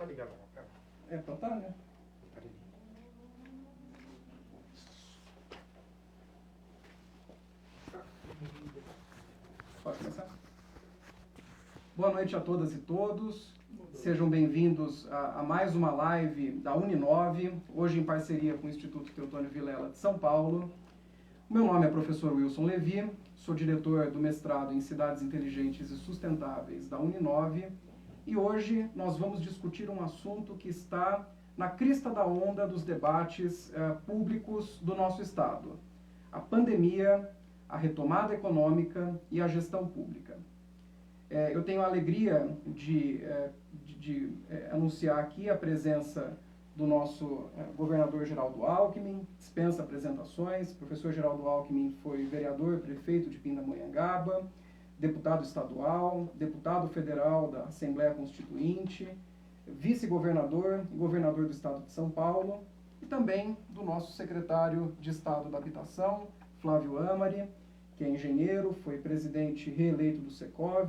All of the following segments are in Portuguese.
Tá ligado, cara? Então tá, né? Pode começar? Boa noite a todas e todos. Sejam bem-vindos a mais uma live da Uninove, hoje em parceria com o Instituto Teotônio Vilela de São Paulo. O meu nome é professor Wilson Levi, sou diretor do mestrado em Cidades Inteligentes e Sustentáveis da Uninove, e hoje nós vamos discutir um assunto que está na crista da onda dos debates públicos do nosso Estado: a pandemia, a retomada econômica e a gestão pública. Eu tenho a alegria de anunciar aqui a presença do nosso governador Geraldo Alckmin, dispensa apresentações. O professor Geraldo Alckmin foi vereador, prefeito de Pindamonhangaba, deputado estadual, deputado federal da Assembleia Constituinte, vice-governador e governador do estado de São Paulo, e também do nosso secretário de Estado da Habitação, Flávio Amari, que é engenheiro, foi presidente reeleito do Secov,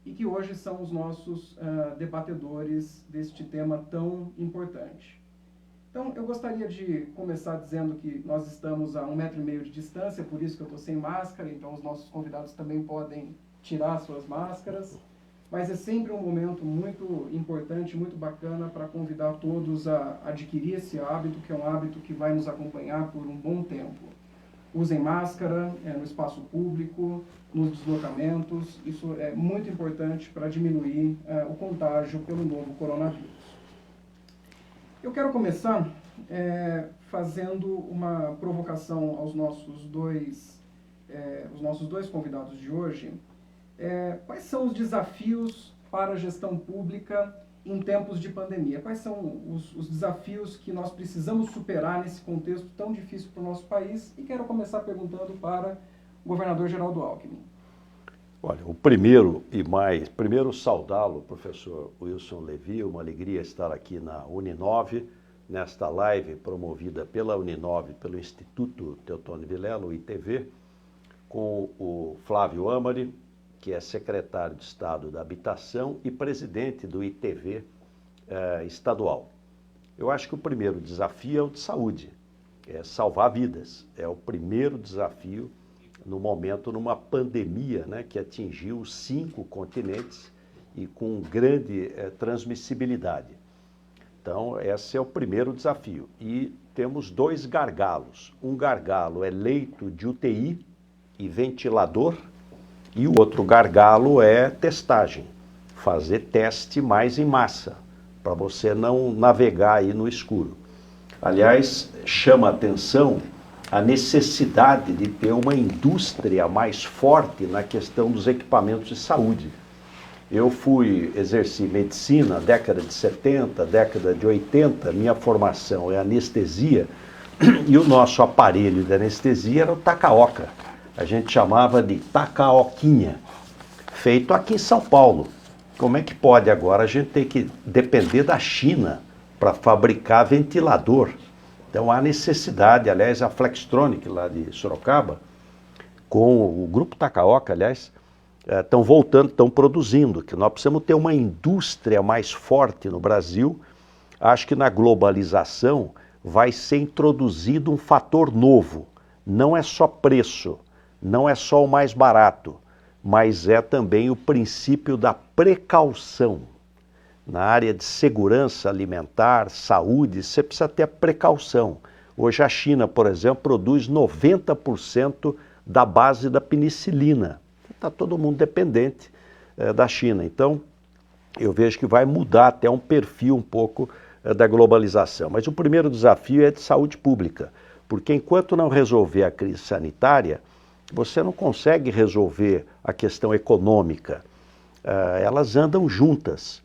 e que hoje são os nossos debatedores deste tema tão importante. Então, eu gostaria de começar dizendo que nós estamos a 1,5 metro de distância, por isso que eu estou sem máscara, então os nossos convidados também podem tirar suas máscaras, mas é sempre um momento muito importante, muito bacana para convidar todos a adquirir esse hábito, que é um hábito que vai nos acompanhar por um bom tempo. Usem máscara no espaço público, nos deslocamentos. Isso é muito importante para diminuir o contágio pelo novo coronavírus. Eu quero começar fazendo uma provocação aos nossos dois convidados de hoje. Quais são os desafios para a gestão pública em tempos de pandemia? Quais são os desafios que nós precisamos superar nesse contexto tão difícil para o nosso país? E quero começar perguntando para o governador Geraldo Alckmin. Olha, primeiro saudá-lo, professor Wilson Levi, uma alegria estar aqui na Uninove, nesta live promovida pela Uninove, pelo Instituto Teotônio Vilela, o ITV, com o Flávio Amari, que é secretário de Estado da Habitação e presidente do ITV estadual. Eu acho que o primeiro desafio é o de saúde, é salvar vidas. É o primeiro desafio no momento, numa pandemia, né, que atingiu 5 continentes e com grande transmissibilidade. Então, esse é o primeiro desafio. E temos 2 gargalos. Um gargalo é leito de UTI e ventilador, e o outro gargalo é testagem, fazer teste mais em massa, para você não navegar aí no escuro. Aliás, chama a atenção a necessidade de ter uma indústria mais forte na questão dos equipamentos de saúde. Eu exerci medicina na década de 70, década de 80, minha formação é anestesia, e o nosso aparelho de anestesia era o Takaoka. A gente chamava de tacaoquinha, feito aqui em São Paulo. Como é que pode agora a gente ter que depender da China para fabricar ventilador? Então há necessidade, aliás, a Flextronic lá de Sorocaba, com o grupo Takaoka, aliás, estão voltando, estão produzindo, que nós precisamos ter uma indústria mais forte no Brasil. Acho que na globalização vai ser introduzido um fator novo, não é só preço, não é só o mais barato, mas é também o princípio da precaução. Na área de segurança alimentar, saúde, você precisa ter a precaução. Hoje a China, por exemplo, produz 90% da base da penicilina. Está todo mundo dependente da China. Então, eu vejo que vai mudar até um perfil um pouco da globalização. Mas o primeiro desafio é de saúde pública, porque enquanto não resolver a crise sanitária, você não consegue resolver a questão econômica. Elas andam juntas.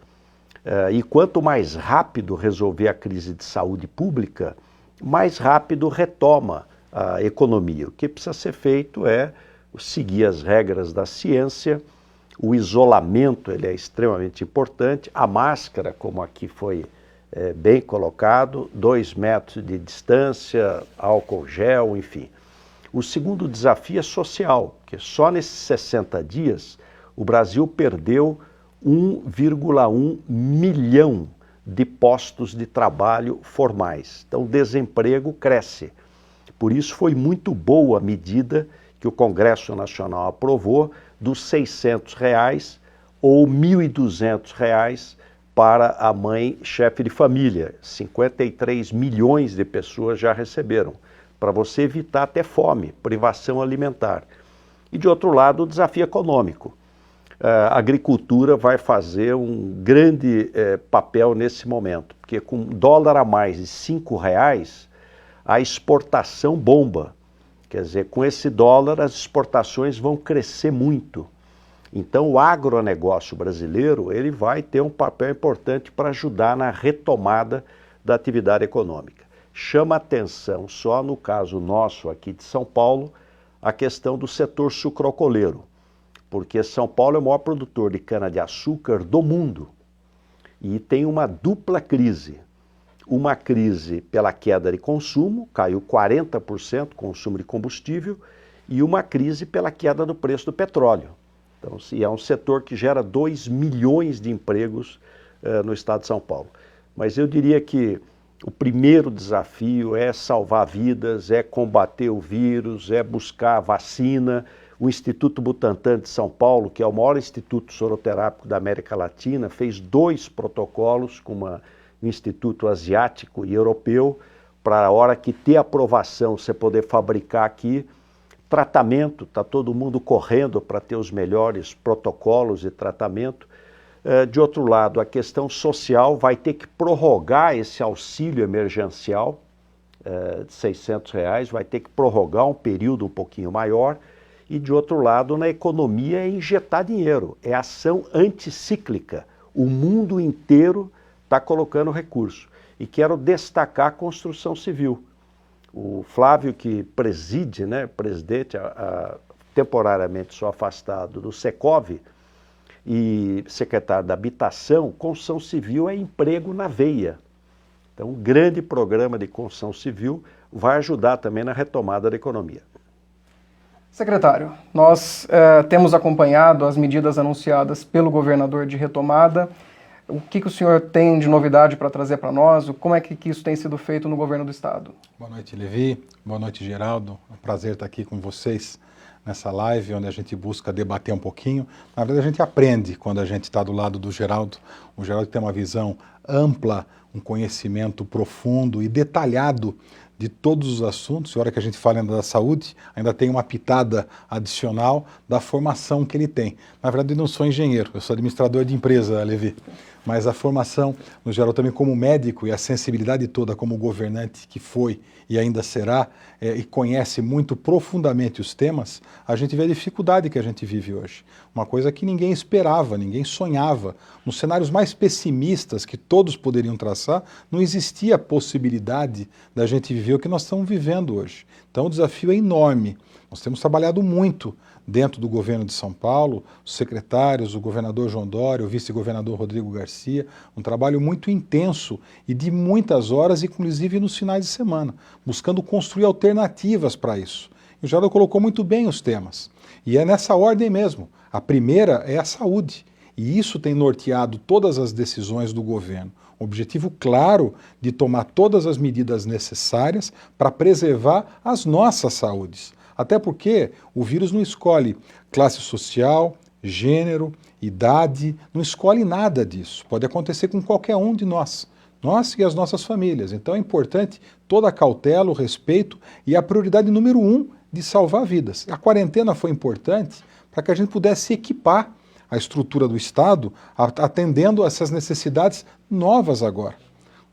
E quanto mais rápido resolver a crise de saúde pública, mais rápido retoma a economia. O que precisa ser feito é seguir as regras da ciência, o isolamento ele é extremamente importante, a máscara, como aqui foi bem colocado, 2 metros de distância, álcool gel, enfim. O segundo desafio é social, porque só nesses 60 dias o Brasil perdeu 1,1 milhão de postos de trabalho formais. Então, o desemprego cresce. Por isso, foi muito boa a medida que o Congresso Nacional aprovou dos R$600 ou R$1.200 para a mãe chefe de família. 53 milhões de pessoas já receberam, para você evitar até fome, privação alimentar. E, de outro lado, o desafio econômico. A agricultura vai fazer um grande papel nesse momento, porque com dólar a mais de R$5, a exportação bomba. Quer dizer, com esse dólar as exportações vão crescer muito. Então o agronegócio brasileiro ele vai ter um papel importante para ajudar na retomada da atividade econômica. Chama atenção, só no caso nosso aqui de São Paulo, a questão do setor sucroalcooleiro, porque São Paulo é o maior produtor de cana-de-açúcar do mundo e tem uma dupla crise. Uma crise pela queda de consumo, caiu 40% o consumo de combustível, e uma crise pela queda do preço do petróleo. Então, é um setor que gera 2 milhões de empregos no estado de São Paulo. Mas eu diria que o primeiro desafio é salvar vidas, é combater o vírus, é buscar a vacina. O Instituto Butantan de São Paulo, que é o maior instituto soroterápico da América Latina, fez 2 protocolos com um instituto asiático e europeu, para a hora que ter aprovação você poder fabricar aqui. Tratamento, está todo mundo correndo para ter os melhores protocolos de tratamento. De outro lado, a questão social vai ter que prorrogar esse auxílio emergencial de R$600, vai ter que prorrogar um período um pouquinho maior. E de outro lado, na economia é injetar dinheiro, é ação anticíclica. O mundo inteiro está colocando recurso. E quero destacar a construção civil. O Flávio, que preside, presidente, temporariamente só afastado do Secov e secretário da Habitação, construção civil é emprego na veia. Então, um grande programa de construção civil vai ajudar também na retomada da economia. Secretário, nós temos acompanhado as medidas anunciadas pelo governador de retomada. O que o senhor tem de novidade para trazer para nós? Como é que isso tem sido feito no governo do estado? Boa noite, Levi. Boa noite, Geraldo. É um prazer estar aqui com vocês nessa live, onde a gente busca debater um pouquinho. Na verdade, a gente aprende quando a gente está do lado do Geraldo. O Geraldo tem uma visão ampla, um conhecimento profundo e detalhado de todos os assuntos. E a hora que a gente fala ainda da saúde, ainda tem uma pitada adicional da formação que ele tem. Na verdade, eu não sou engenheiro, eu sou administrador de empresa, Levi. Mas a formação, no geral, também como médico e a sensibilidade toda como governante que foi e ainda será, e conhece muito profundamente os temas, a gente vê a dificuldade que a gente vive hoje. Uma coisa que ninguém esperava, ninguém sonhava. Nos cenários mais pessimistas que todos poderiam traçar, não existia a possibilidade da gente viver o que nós estamos vivendo hoje. Então o desafio é enorme. Nós temos trabalhado muito dentro do governo de São Paulo, os secretários, o governador João Dória, o vice-governador Rodrigo Garcia, um trabalho muito intenso e de muitas horas, inclusive nos finais de semana, buscando construir alternativas para isso. E o Geraldo colocou muito bem os temas. E é nessa ordem mesmo. A primeira é a saúde. E isso tem norteado todas as decisões do governo. O objetivo claro de tomar todas as medidas necessárias para preservar as nossas saúdes. Até porque o vírus não escolhe classe social, gênero, idade, não escolhe nada disso. Pode acontecer com qualquer um de nós e as nossas famílias. Então é importante toda a cautela, o respeito e a prioridade número 1 de salvar vidas. A quarentena foi importante para que a gente pudesse equipar a estrutura do Estado atendendo a essas necessidades novas agora.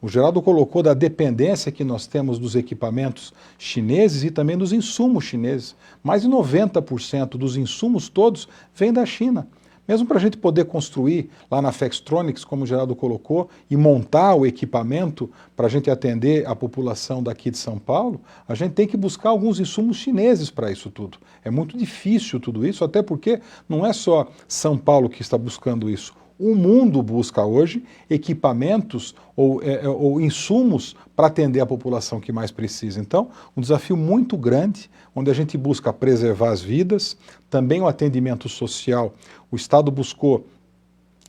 O Geraldo colocou da dependência que nós temos dos equipamentos chineses e também dos insumos chineses. Mais de 90% dos insumos todos vêm da China. Mesmo para a gente poder construir lá na Flextronics, como o Geraldo colocou, e montar o equipamento para a gente atender a população daqui de São Paulo, a gente tem que buscar alguns insumos chineses para isso tudo. É muito difícil tudo isso, até porque não é só São Paulo que está buscando isso. O mundo busca hoje equipamentos ou insumos para atender a população que mais precisa. Então, um desafio muito grande, onde a gente busca preservar as vidas, também o atendimento social. O Estado buscou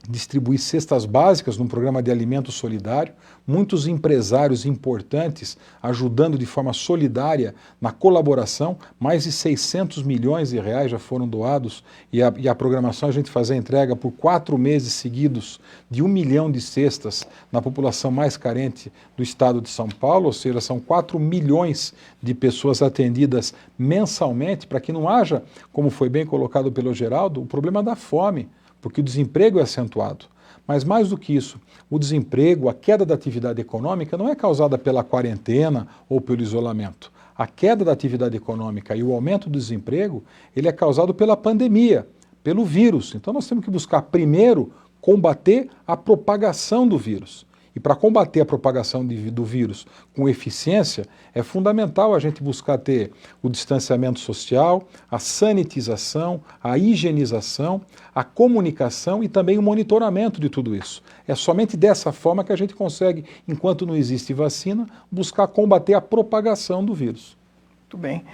distribuir cestas básicas num programa de alimento solidário, muitos empresários importantes ajudando de forma solidária na colaboração, mais de 600 milhões de reais já foram doados e a programação a gente fazer a entrega por 4 meses seguidos de 1 milhão de cestas na população mais carente do estado de São Paulo, ou seja, são 4 milhões de pessoas atendidas mensalmente para que não haja, como foi bem colocado pelo Geraldo, o problema da fome, porque o desemprego é acentuado. Mas mais do que isso, o desemprego, a queda da atividade econômica não é causada pela quarentena ou pelo isolamento. A queda da atividade econômica e o aumento do desemprego, ele é causado pela pandemia, pelo vírus. Então nós temos que buscar primeiro combater a propagação do vírus. E para combater a propagação do vírus com eficiência, é fundamental a gente buscar ter o distanciamento social, a sanitização, a higienização, a comunicação e também o monitoramento de tudo isso. É somente dessa forma que a gente consegue, enquanto não existe vacina, buscar combater a propagação do vírus. Muito bem.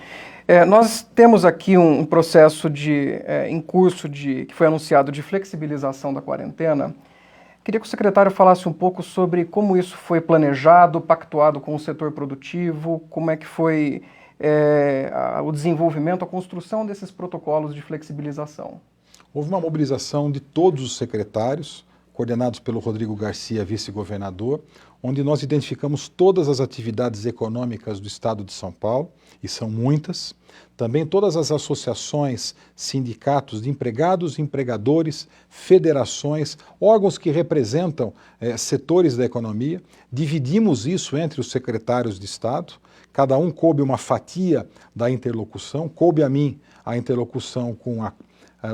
Nós temos aqui um processo em curso que foi anunciado de flexibilização da quarentena. Queria que o secretário falasse um pouco sobre como isso foi planejado, pactuado com o setor produtivo, como é que foi o desenvolvimento, a construção desses protocolos de flexibilização. Houve uma mobilização de todos os secretários, coordenados pelo Rodrigo Garcia, vice-governador, onde nós identificamos todas as atividades econômicas do estado de São Paulo, e são muitas, também todas as associações, sindicatos de empregados, empregadores, federações, órgãos que representam setores da economia. Dividimos isso entre os secretários de Estado, cada um coube uma fatia da interlocução, coube a mim a interlocução com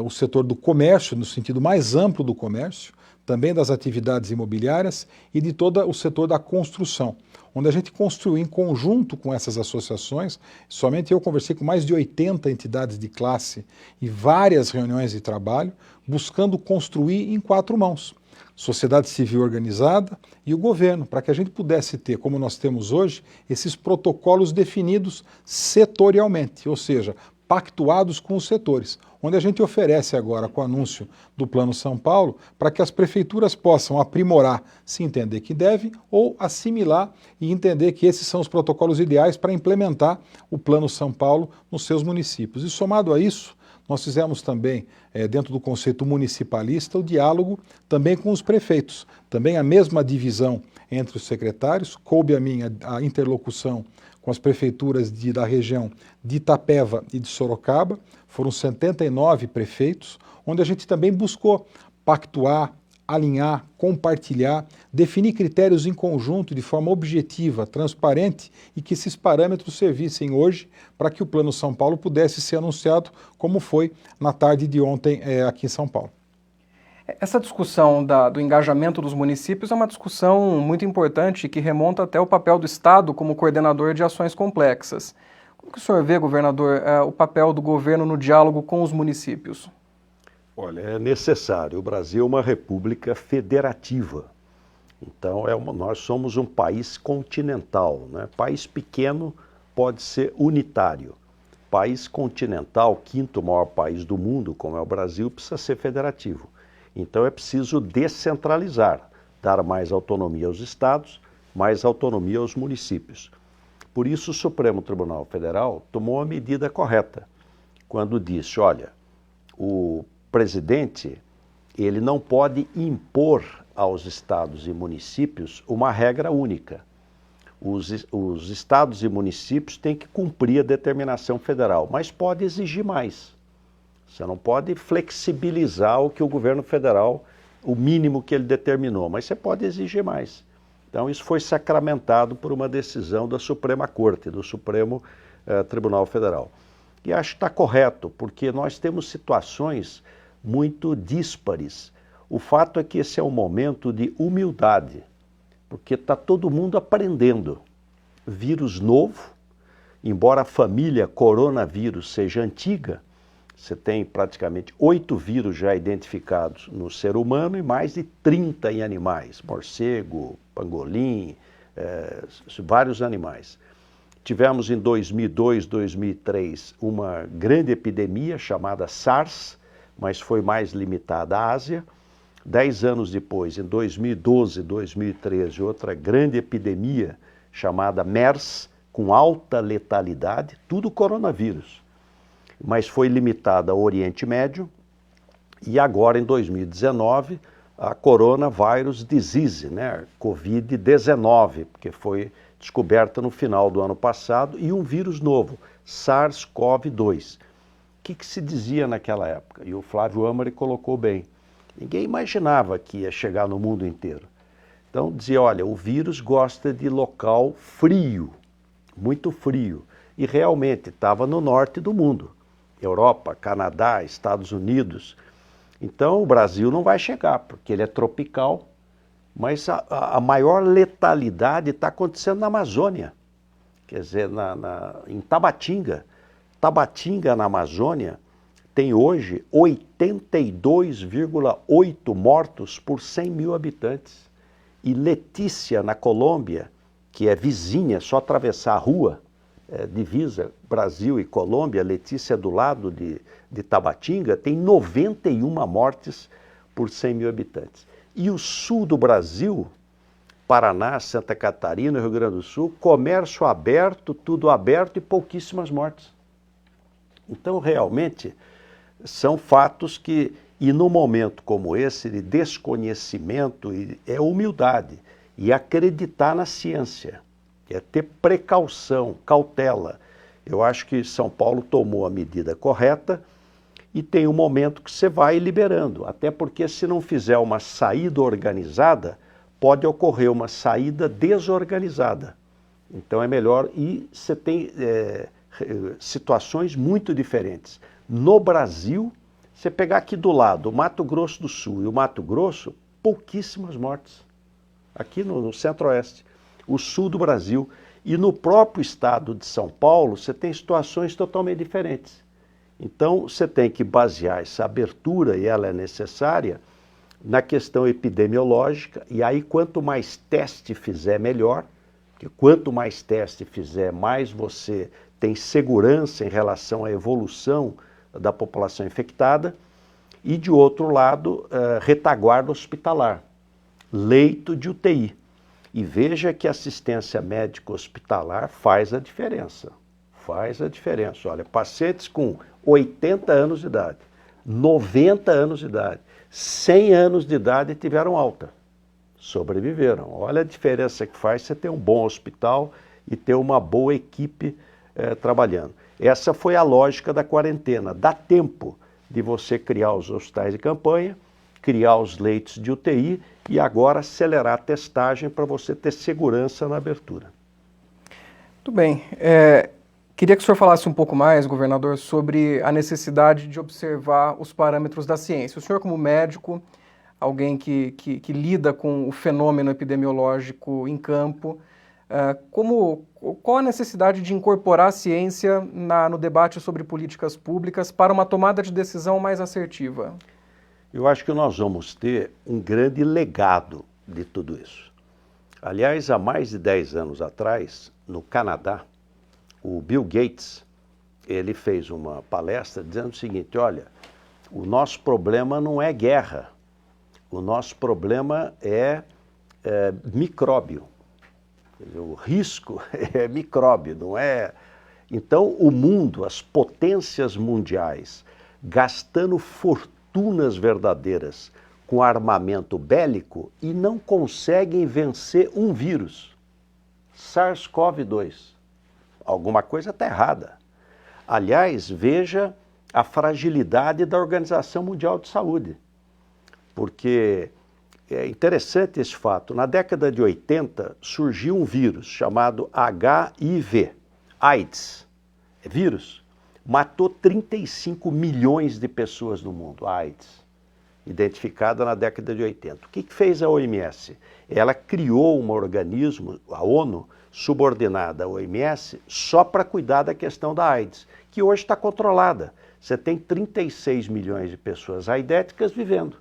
o setor do comércio, no sentido mais amplo do comércio, também das atividades imobiliárias e de todo o setor da construção, onde a gente construiu em conjunto com essas associações. Somente eu conversei com mais de 80 entidades de classe e várias reuniões de trabalho, buscando construir em 4 mãos. Sociedade civil organizada e o governo, para que a gente pudesse ter, como nós temos hoje, esses protocolos definidos setorialmente, ou seja, pactuados com os setores, onde a gente oferece agora, com o anúncio do Plano São Paulo, para que as prefeituras possam aprimorar, se entender que deve, ou assimilar e entender que esses são os protocolos ideais para implementar o Plano São Paulo nos seus municípios. E somado a isso, nós fizemos também, dentro do conceito municipalista, o diálogo também com os prefeitos, também a mesma divisão entre os secretários, coube a mim a interlocução com as prefeituras da região de Itapeva e de Sorocaba, foram 79 prefeitos, onde a gente também buscou pactuar, alinhar, compartilhar, definir critérios em conjunto de forma objetiva, transparente e que esses parâmetros servissem hoje para que o Plano São Paulo pudesse ser anunciado como foi na tarde de ontem aqui em São Paulo. Essa discussão do engajamento dos municípios é uma discussão muito importante que remonta até o papel do Estado como coordenador de ações complexas. Como que o senhor vê, governador, o papel do governo no diálogo com os municípios? Olha, é necessário. O Brasil é uma república federativa. Então, nós somos um país continental, né? País pequeno pode ser unitário. País continental, 5º maior país do mundo, como é o Brasil, precisa ser federativo. Então é preciso descentralizar, dar mais autonomia aos estados, mais autonomia aos municípios. Por isso o Supremo Tribunal Federal tomou a medida correta, quando disse, olha, o presidente, ele não pode impor aos estados e municípios uma regra única. Os estados e municípios têm que cumprir a determinação federal, mas pode exigir mais. Você não pode flexibilizar o que o governo federal, o mínimo que ele determinou, mas você pode exigir mais. Então isso foi sacramentado por uma decisão da Suprema Corte, do Supremo Tribunal Federal. E acho que está correto, porque nós temos situações muito díspares. O fato é que esse é um momento de humildade, porque está todo mundo aprendendo. Vírus novo, embora a família coronavírus seja antiga, você tem praticamente 8 vírus já identificados no ser humano e mais de 30 em animais, morcego, pangolim, vários animais. Tivemos em 2002, 2003 uma grande epidemia chamada SARS, mas foi mais limitada à Ásia. 10 anos depois, em 2012, 2013, outra grande epidemia chamada MERS, com alta letalidade, tudo coronavírus, mas foi limitada ao Oriente Médio, e agora em 2019, a Coronavirus Disease, né, Covid-19, porque foi descoberta no final do ano passado, e um vírus novo, SARS-CoV-2. O que se dizia naquela época? E o Flávio Amari colocou bem. Ninguém imaginava que ia chegar no mundo inteiro. Então dizia, olha, o vírus gosta de local frio, muito frio. E realmente estava no norte do mundo. Europa, Canadá, Estados Unidos. Então o Brasil não vai chegar, porque ele é tropical, mas a maior letalidade está acontecendo na Amazônia. Quer dizer, em Tabatinga. Tabatinga, na Amazônia, tem hoje 82,8 mortos por 100 mil habitantes. E Letícia, na Colômbia, que é vizinha, só atravessar a rua, divisa Brasil e Colômbia, Letícia do lado de Tabatinga, tem 91 mortes por 100 mil habitantes. E o sul do Brasil, Paraná, Santa Catarina, Rio Grande do Sul, comércio aberto, tudo aberto e pouquíssimas mortes. Então, realmente, são fatos que, e num momento como esse, de desconhecimento, é humildade, e acreditar na ciência, é ter precaução, cautela. Eu acho que São Paulo tomou a medida correta e tem um momento que você vai liberando, até porque se não fizer uma saída organizada, pode ocorrer uma saída desorganizada. Então é melhor, e você tem situações muito diferentes. No Brasil, você pegar aqui do lado o Mato Grosso do Sul e o Mato Grosso, pouquíssimas mortes. Aqui no Centro-Oeste, o sul do Brasil. E no próprio estado de São Paulo, você tem situações totalmente diferentes. Então, você tem que basear essa abertura, e ela é necessária, na questão epidemiológica, e aí quanto mais teste fizer, melhor, porque quanto mais teste fizer, mais você tem segurança em relação à evolução da população infectada, e de outro lado, retaguarda hospitalar, leito de UTI. E veja que a assistência médica hospitalar faz a diferença. Faz a diferença. Olha, pacientes com 80 anos de idade, 90 anos de idade, 100 anos de idade tiveram alta, sobreviveram. Olha a diferença que faz você ter um bom hospital e ter uma boa equipe trabalhando. Essa foi a lógica da quarentena. Dá tempo de você criar os hospitais de campanha, criar os leitos de UTI e agora acelerar a testagem para você ter segurança na abertura. Muito bem. Queria que o senhor falasse um pouco mais, governador, sobre a necessidade de observar os parâmetros da ciência. O senhor, como médico, alguém que lida com o fenômeno epidemiológico em campo, qual a necessidade de incorporar a ciência no debate sobre políticas públicas para uma tomada de decisão mais assertiva? Eu acho que nós vamos ter um grande legado de tudo isso. Aliás, há mais de 10 anos atrás, no Canadá, o Bill Gates, ele fez uma palestra dizendo o seguinte, olha, o nosso problema não é guerra, o nosso problema é micróbio. O risco é micróbio, não é... Então, o mundo, as potências mundiais, gastando fortunas verdadeiras com armamento bélico e não conseguem vencer um vírus, SARS-CoV-2. Alguma coisa está errada. Aliás, veja a fragilidade da Organização Mundial de Saúde, porque é interessante esse fato. Na década de 80, surgiu um vírus chamado HIV, AIDS. É vírus. Matou 35 milhões de pessoas no mundo, a AIDS, identificada na década de 80. O que fez a OMS? Ela criou um organismo, a ONU, subordinada à OMS, só para cuidar da questão da AIDS, que hoje está controlada. Você tem 36 milhões de pessoas aidéticas vivendo,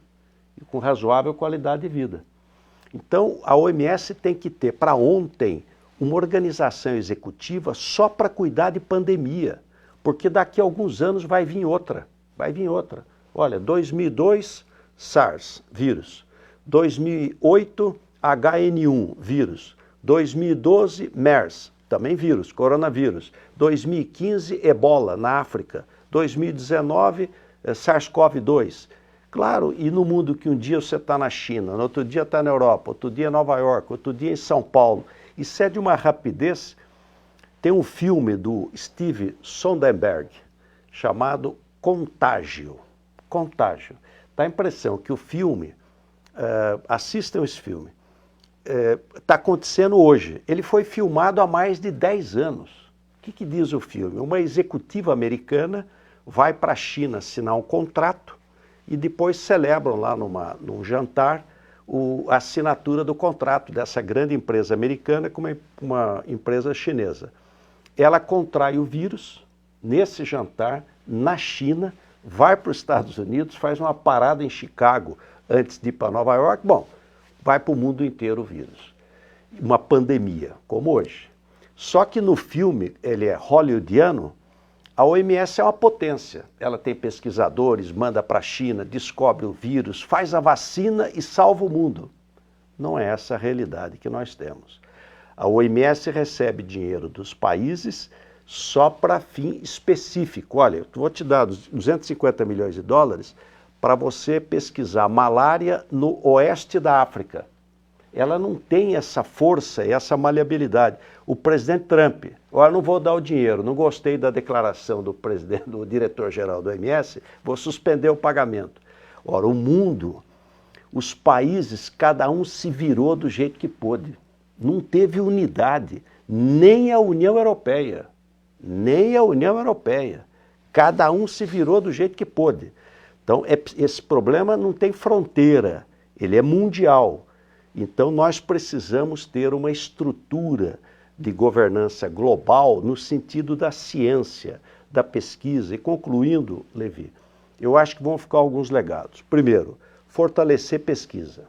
e com razoável qualidade de vida. Então, a OMS tem que ter, para ontem, uma organização executiva só para cuidar de pandemia, porque daqui a alguns anos vai vir outra. Olha, 2002, SARS, vírus. 2008, HN1, vírus. 2012, MERS, também vírus, coronavírus. 2015, Ebola, na África. 2019, SARS-CoV-2. Claro, e no mundo que um dia você está na China, no outro dia está na Europa, outro dia em Nova York, outro dia em São Paulo. Isso é de uma rapidez. Tem um filme do Steve Soderbergh chamado Contágio. Contágio. Dá a impressão que o filme, assistam esse filme, está acontecendo hoje. Ele foi filmado há mais de 10 anos. O que diz o filme? Uma executiva americana vai para a China assinar um contrato e depois celebram lá num jantar a assinatura do contrato dessa grande empresa americana com uma empresa chinesa. Ela contrai o vírus nesse jantar, na China, vai para os Estados Unidos, faz uma parada em Chicago antes de ir para Nova York, bom, vai para o mundo inteiro o vírus. Uma pandemia, como hoje. Só que no filme, ele é hollywoodiano, a OMS é uma potência. Ela tem pesquisadores, manda para a China, descobre o vírus, faz a vacina e salva o mundo. Não é essa a realidade que nós temos. A OMS recebe dinheiro dos países só para fim específico. Olha, eu vou te dar 250 milhões de dólares para você pesquisar malária no oeste da África. Ela não tem essa força e essa maleabilidade. O presidente Trump, olha, não vou dar o dinheiro, não gostei da declaração do diretor-geral do OMS, vou suspender o pagamento. Ora, o mundo, os países, cada um se virou do jeito que pôde. Não teve unidade, nem a União Europeia, nem a União Europeia. Cada um se virou do jeito que pôde. Então, esse problema não tem fronteira, ele é mundial. Então, nós precisamos ter uma estrutura de governança global no sentido da ciência, da pesquisa. E concluindo, Levi, eu acho que vão ficar alguns legados. Primeiro, fortalecer pesquisa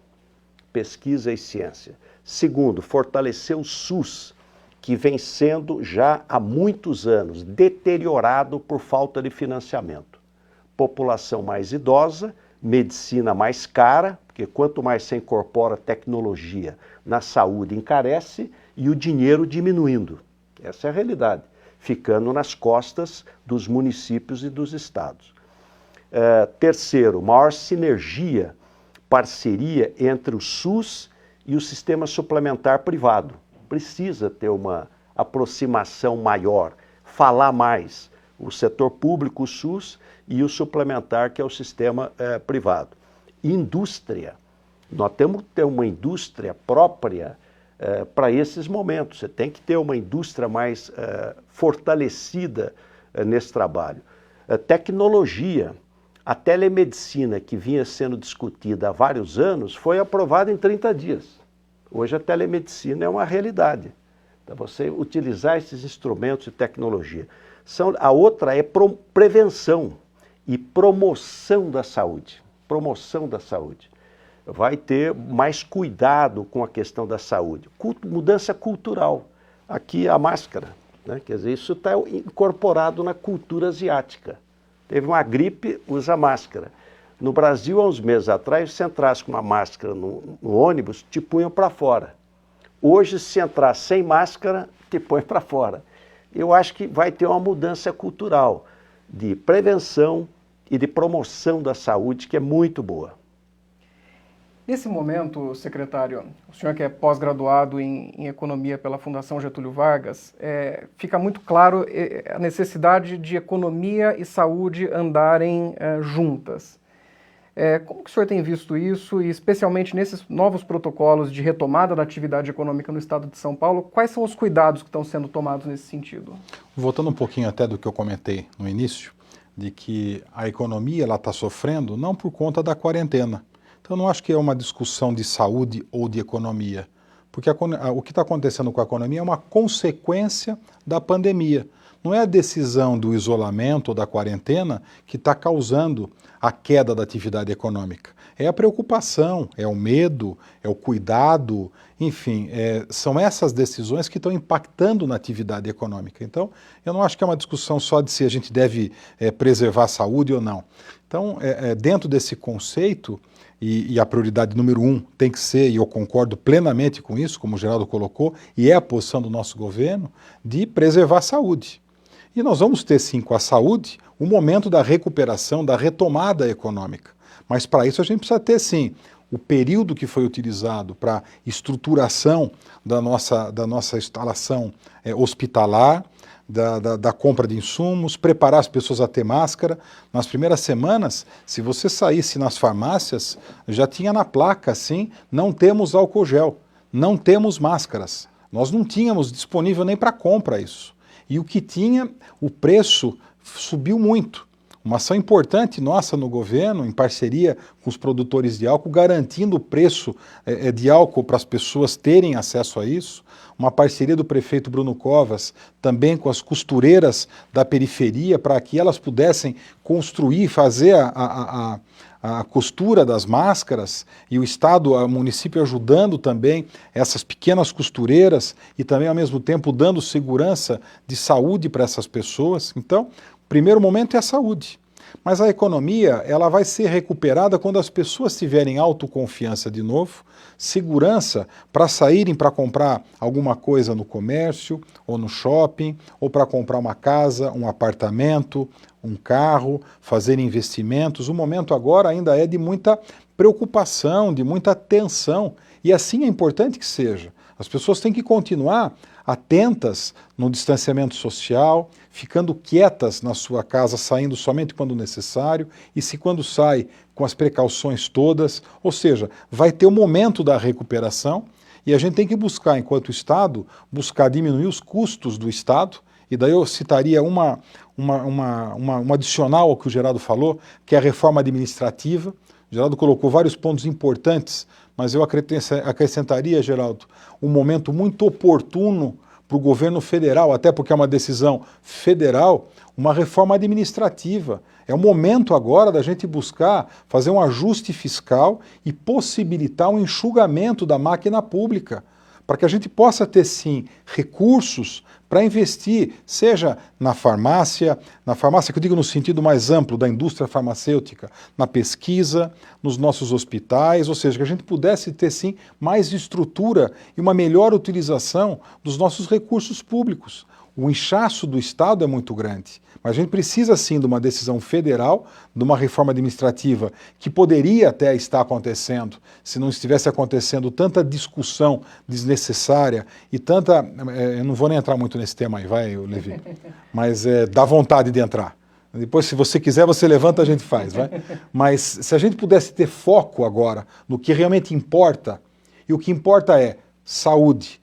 e ciência. Segundo, fortalecer o SUS, que vem sendo já há muitos anos deteriorado por falta de financiamento. População mais idosa, medicina mais cara, porque quanto mais se incorpora tecnologia na saúde, encarece, e o dinheiro diminuindo. Essa é a realidade, ficando nas costas dos municípios e dos estados. Terceiro, maior sinergia, parceria entre o SUS e o sistema suplementar privado. Precisa ter uma aproximação maior, falar mais, o setor público, o SUS, e o suplementar, que é o sistema privado. Indústria. Nós temos que ter uma indústria própria para esses momentos. Você tem que ter uma indústria mais fortalecida nesse trabalho. Tecnologia. A telemedicina, que vinha sendo discutida há vários anos, foi aprovada em 30 dias. Hoje a telemedicina é uma realidade. Então, você utilizar esses instrumentos de tecnologia. A outra é prevenção e promoção da saúde. Promoção da saúde. Vai ter mais cuidado com a questão da saúde. Mudança cultural. Aqui a máscara, né? Quer dizer, isso está incorporado na cultura asiática. Teve uma gripe, usa máscara. No Brasil, há uns meses atrás, se entrasse com uma máscara no ônibus, te punham para fora. Hoje, se entrar sem máscara, te põe para fora. Eu acho que vai ter uma mudança cultural de prevenção e de promoção da saúde, que é muito boa. Nesse momento, secretário, o senhor que é pós-graduado em Economia pela Fundação Getúlio Vargas, fica muito claro a necessidade de economia e saúde andarem juntas. Como que o senhor tem visto isso, e especialmente nesses novos protocolos de retomada da atividade econômica no estado de São Paulo, quais são os cuidados que estão sendo tomados nesse sentido? Voltando um pouquinho até do que eu comentei no início, de que a economia está sofrendo não por conta da quarentena. Então, eu não acho que é uma discussão de saúde ou de economia, porque o que está acontecendo com a economia é uma consequência da pandemia. Não é a decisão do isolamento ou da quarentena que está causando a queda da atividade econômica. É a preocupação, é o medo, é o cuidado, enfim, são essas decisões que estão impactando na atividade econômica. Então, eu não acho que é uma discussão só de se a gente deve preservar a saúde ou não. Então, dentro desse conceito, e a prioridade número 1 tem que ser, e eu concordo plenamente com isso, como o Geraldo colocou, e é a posição do nosso governo, de preservar a saúde. E nós vamos ter, sim, com a saúde, o momento da recuperação, da retomada econômica. Mas para isso a gente precisa ter, sim, o período que foi utilizado para estruturação da nossa instalação hospitalar, da compra de insumos, preparar as pessoas a ter máscara. Nas primeiras semanas, se você saísse nas farmácias, já tinha na placa, assim, não temos álcool gel, não temos máscaras. Nós não tínhamos disponível nem para compra isso. E o que tinha, o preço subiu muito. Uma ação importante nossa no governo, em parceria com os produtores de álcool, garantindo o preço de álcool para as pessoas terem acesso a isso. Uma parceria do prefeito Bruno Covas, também com as costureiras da periferia, para que elas pudessem construir, fazer a costura das máscaras, e o Estado, o município ajudando também essas pequenas costureiras e também, ao mesmo tempo, dando segurança de saúde para essas pessoas. Então, o primeiro momento é a saúde. Mas a economia, ela vai ser recuperada quando as pessoas tiverem autoconfiança de novo, segurança para saírem para comprar alguma coisa no comércio ou no shopping, ou para comprar uma casa, um apartamento, um carro, fazer investimentos. O momento agora ainda é de muita preocupação, de muita tensão, e assim é importante que seja. As pessoas têm que continuar atentas no distanciamento social, ficando quietas na sua casa, saindo somente quando necessário, e se quando sai, com as precauções todas. Ou seja, vai ter o momento da recuperação, e a gente tem que buscar, enquanto Estado, buscar diminuir os custos do Estado, e daí eu citaria uma adicional ao que o Geraldo falou, que é a reforma administrativa. O Geraldo colocou vários pontos importantes, mas eu acrescentaria, Geraldo, um momento muito oportuno para o governo federal, até porque é uma decisão federal, uma reforma administrativa. É o momento agora da gente buscar fazer um ajuste fiscal e possibilitar um enxugamento da máquina pública, para que a gente possa ter, sim, recursos para investir, seja na farmácia que eu digo no sentido mais amplo da indústria farmacêutica, na pesquisa, nos nossos hospitais, ou seja, que a gente pudesse ter, sim, mais estrutura e uma melhor utilização dos nossos recursos públicos. O inchaço do Estado é muito grande, mas a gente precisa, sim, de uma decisão federal, de uma reforma administrativa que poderia até estar acontecendo, se não estivesse acontecendo tanta discussão desnecessária e tanta... eu não vou nem entrar muito nesse tema aí, vai, Levi, mas dá vontade de entrar. Depois, se você quiser, você levanta, a gente faz, vai? Mas se a gente pudesse ter foco agora no que realmente importa, e o que importa é saúde,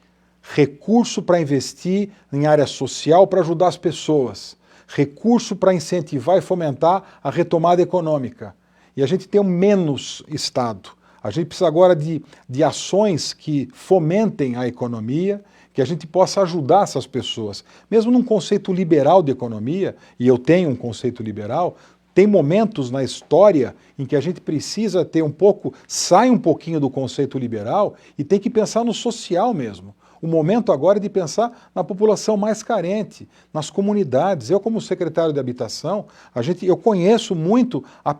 recurso para investir em área social para ajudar as pessoas, recurso para incentivar e fomentar a retomada econômica. E a gente tem menos Estado. A gente precisa agora de ações que fomentem a economia, que a gente possa ajudar essas pessoas. Mesmo num conceito liberal de economia, e eu tenho um conceito liberal, tem momentos na história em que a gente precisa ter sai um pouquinho do conceito liberal e tem que pensar no social mesmo. O momento agora é de pensar na população mais carente, nas comunidades. Eu, como secretário de Habitação, eu conheço muito as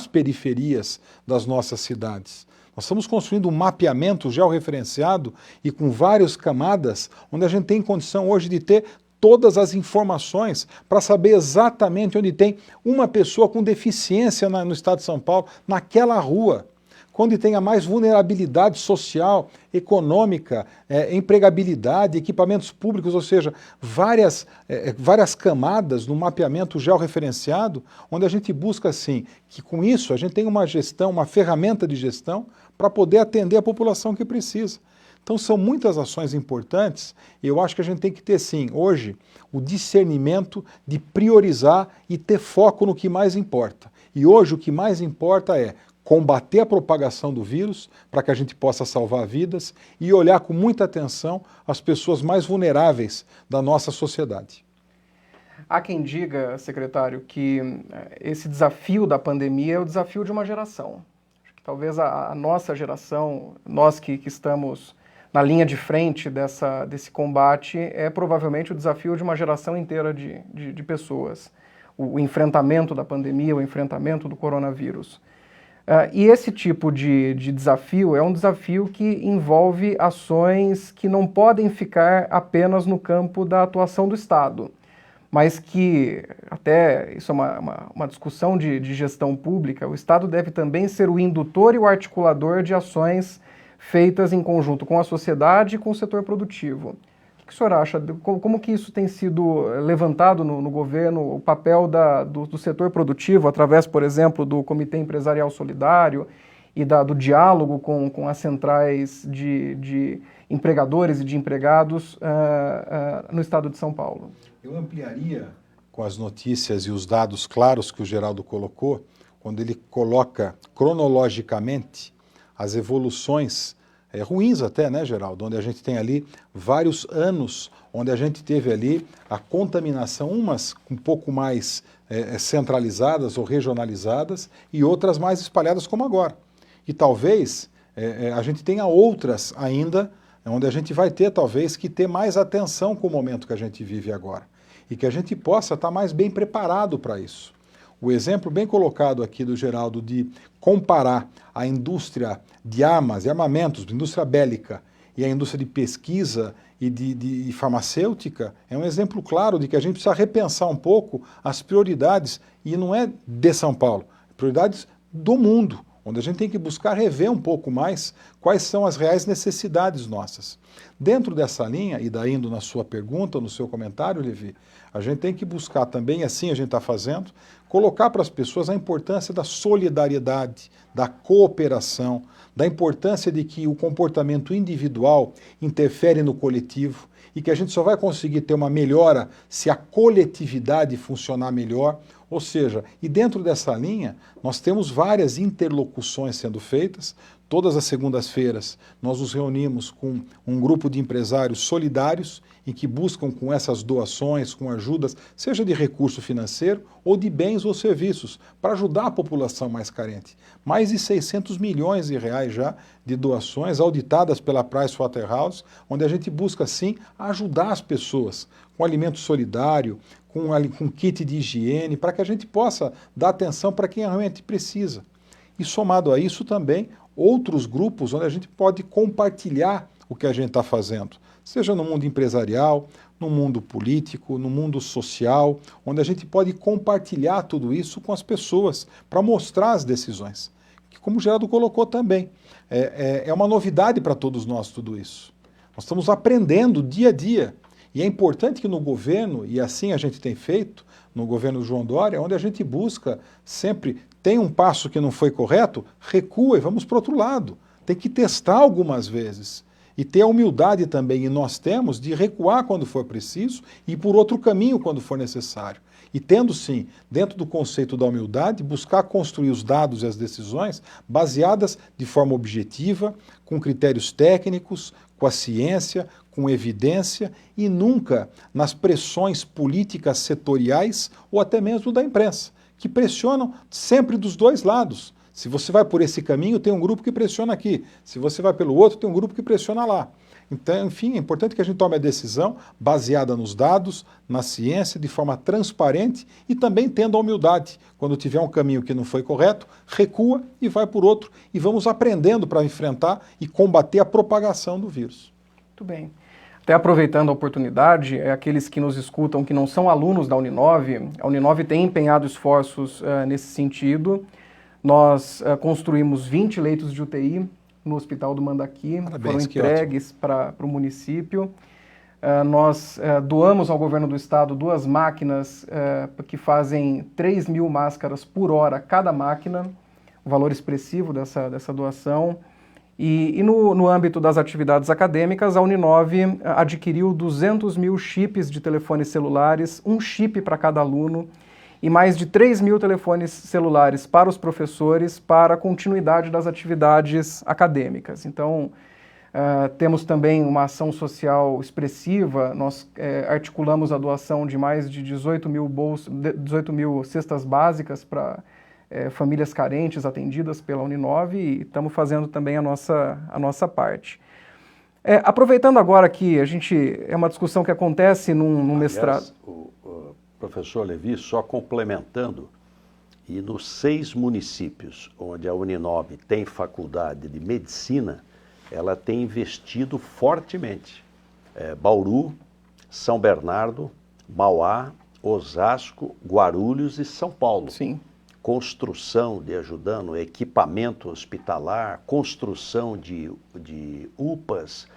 periferias das nossas cidades. Nós estamos construindo um mapeamento georreferenciado e com várias camadas, onde a gente tem condição hoje de ter todas as informações para saber exatamente onde tem uma pessoa com deficiência no estado de São Paulo, naquela rua. Quando tenha mais vulnerabilidade social, econômica, empregabilidade, equipamentos públicos, ou seja, várias camadas no mapeamento georreferenciado, onde a gente busca, assim, que com isso a gente tenha uma gestão, uma ferramenta de gestão para poder atender a população que precisa. Então são muitas ações importantes e eu acho que a gente tem que ter, sim, hoje, o discernimento de priorizar e ter foco no que mais importa. E hoje o que mais importa é combater a propagação do vírus para que a gente possa salvar vidas e olhar com muita atenção as pessoas mais vulneráveis da nossa sociedade. Há quem diga, secretário, que esse desafio da pandemia é o desafio de uma geração. Acho que talvez a nossa geração, nós que estamos na linha de frente desse combate, é provavelmente o desafio de uma geração inteira de pessoas. o enfrentamento da pandemia, o enfrentamento do coronavírus. E esse tipo de desafio é um desafio que envolve ações que não podem ficar apenas no campo da atuação do Estado, mas que, até isso é uma discussão de gestão pública, o Estado deve também ser o indutor e o articulador de ações feitas em conjunto com a sociedade e com o setor produtivo. O que o senhor acha? Como que isso tem sido levantado no governo, o papel do setor produtivo, através, por exemplo, do Comitê Empresarial Solidário e do diálogo com as centrais de empregadores e de empregados no estado de São Paulo? Eu ampliaria com as notícias e os dados claros que o Geraldo colocou, quando ele coloca cronologicamente as evoluções ruins até, né, Geraldo? Onde a gente tem ali vários anos, onde a gente teve ali a contaminação, umas um pouco mais centralizadas ou regionalizadas e outras mais espalhadas como agora. E talvez a gente tenha outras ainda, onde a gente vai ter talvez que ter mais atenção com o momento que a gente vive agora. E que a gente possa estar mais bem preparado para isso. O exemplo bem colocado aqui do Geraldo de comparar a indústria de armas e armamentos, a indústria bélica, e a indústria de pesquisa e de farmacêutica, é um exemplo claro de que a gente precisa repensar um pouco as prioridades, e não é de São Paulo, prioridades do mundo, onde a gente tem que buscar rever um pouco mais quais são as reais necessidades nossas. Dentro dessa linha, e daí indo na sua pergunta, no seu comentário, Levi, a gente tem que buscar também, assim a gente está fazendo, colocar para as pessoas a importância da solidariedade, da cooperação, da importância de que o comportamento individual interfere no coletivo e que a gente só vai conseguir ter uma melhora se a coletividade funcionar melhor. Ou seja, e dentro dessa linha, nós temos várias interlocuções sendo feitas. Todas as segundas-feiras nós nos reunimos com um grupo de empresários solidários em que buscam com essas doações, com ajudas, seja de recurso financeiro ou de bens ou serviços, para ajudar a população mais carente. Mais de 600 milhões de reais já de doações auditadas pela Pricewaterhouse, onde a gente busca, sim, ajudar as pessoas com alimento solidário, com kit de higiene, para que a gente possa dar atenção para quem realmente precisa. E somado a isso também, outros grupos onde a gente pode compartilhar o que a gente está fazendo, seja no mundo empresarial, no mundo político, no mundo social, onde a gente pode compartilhar tudo isso com as pessoas para mostrar as decisões. Que, como o Geraldo colocou também, é uma novidade para todos nós tudo isso. Nós estamos aprendendo dia a dia. E é importante que no governo, e assim a gente tem feito, no governo João Dória, onde a gente busca sempre, tem um passo que não foi correto, recua e vamos para o outro lado. Tem que testar algumas vezes. E ter a humildade também, e nós temos, de recuar quando for preciso e ir por outro caminho quando for necessário. E tendo, sim, dentro do conceito da humildade, buscar construir os dados e as decisões baseadas de forma objetiva, com critérios técnicos, com a ciência, com evidência e nunca nas pressões políticas setoriais ou até mesmo da imprensa, que pressionam sempre dos dois lados. Se você vai por esse caminho, tem um grupo que pressiona aqui. Se você vai pelo outro, tem um grupo que pressiona lá. Então, enfim, é importante que a gente tome a decisão baseada nos dados, na ciência, de forma transparente e também tendo a humildade. Quando tiver um caminho que não foi correto, recua e vai por outro. E vamos aprendendo para enfrentar e combater a propagação do vírus. Muito bem. Até aproveitando a oportunidade, aqueles que nos escutam que não são alunos da Uninove, a Uninove tem empenhado esforços nesse sentido. Nós construímos 20 leitos de UTI no Hospital do Mandaqui, foram entregues para o município. Nós doamos ao governo do estado 2 máquinas que fazem 3.000 máscaras por hora cada máquina, um valor expressivo dessa doação. E no âmbito das atividades acadêmicas, a Uninove adquiriu 200 mil chips de telefones celulares, um chip para cada aluno, e mais de 3.000 telefones celulares para os professores para a continuidade das atividades acadêmicas. Então, temos também uma ação social expressiva, nós articulamos a doação de mais de 18 mil cestas básicas para famílias carentes atendidas pela Uninove e estamos fazendo também a nossa parte. Aproveitando agora que é uma discussão que acontece num mestrado... Professor Levi, só complementando, e nos 6 municípios onde a Uninove tem faculdade de medicina, ela tem investido fortemente. Bauru, São Bernardo, Mauá, Osasco, Guarulhos e São Paulo. Sim. Construção de ajudando, equipamento hospitalar, construção de UPAs,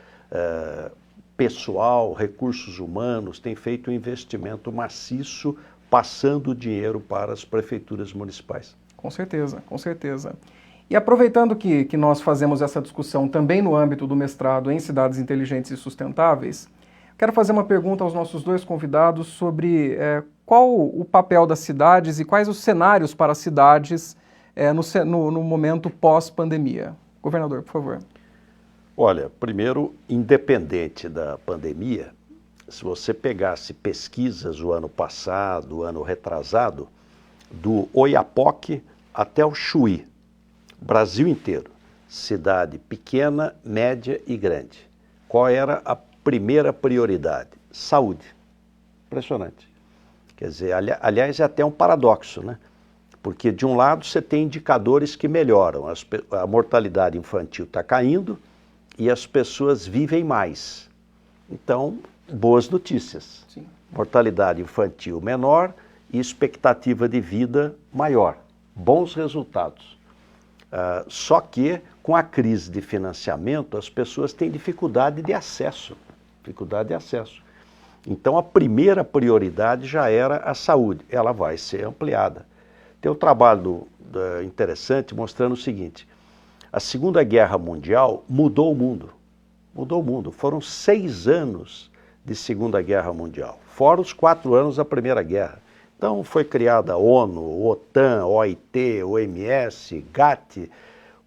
pessoal, recursos humanos, tem feito um investimento maciço, passando o dinheiro para as prefeituras municipais. Com certeza, com certeza. E aproveitando que nós fazemos essa discussão também no âmbito do mestrado em cidades inteligentes e sustentáveis, quero fazer uma pergunta aos nossos 2 convidados sobre qual o papel das cidades e quais os cenários para as cidades no momento pós-pandemia. Governador, por favor. Olha, primeiro, independente da pandemia, se você pegasse pesquisas o ano passado, o ano retrasado, do Oiapoque até o Chuí, Brasil inteiro, cidade pequena, média e grande, qual era a primeira prioridade? Saúde. Impressionante. Quer dizer, aliás, é até um paradoxo, né? Porque de um lado você tem indicadores que melhoram, a mortalidade infantil está caindo e as pessoas vivem mais. Então, boas notícias. Sim. Mortalidade infantil menor e expectativa de vida maior. Bons resultados. Só que, com a crise de financiamento, as pessoas têm dificuldade de acesso. Então, a primeira prioridade já era a saúde. Ela vai ser ampliada. Tem um trabalho interessante mostrando o seguinte: a Segunda Guerra Mundial mudou o mundo. Foram 6 anos de Segunda Guerra Mundial, fora os 4 anos da Primeira Guerra. Então foi criada a ONU, OTAN, OIT, OMS, GATT.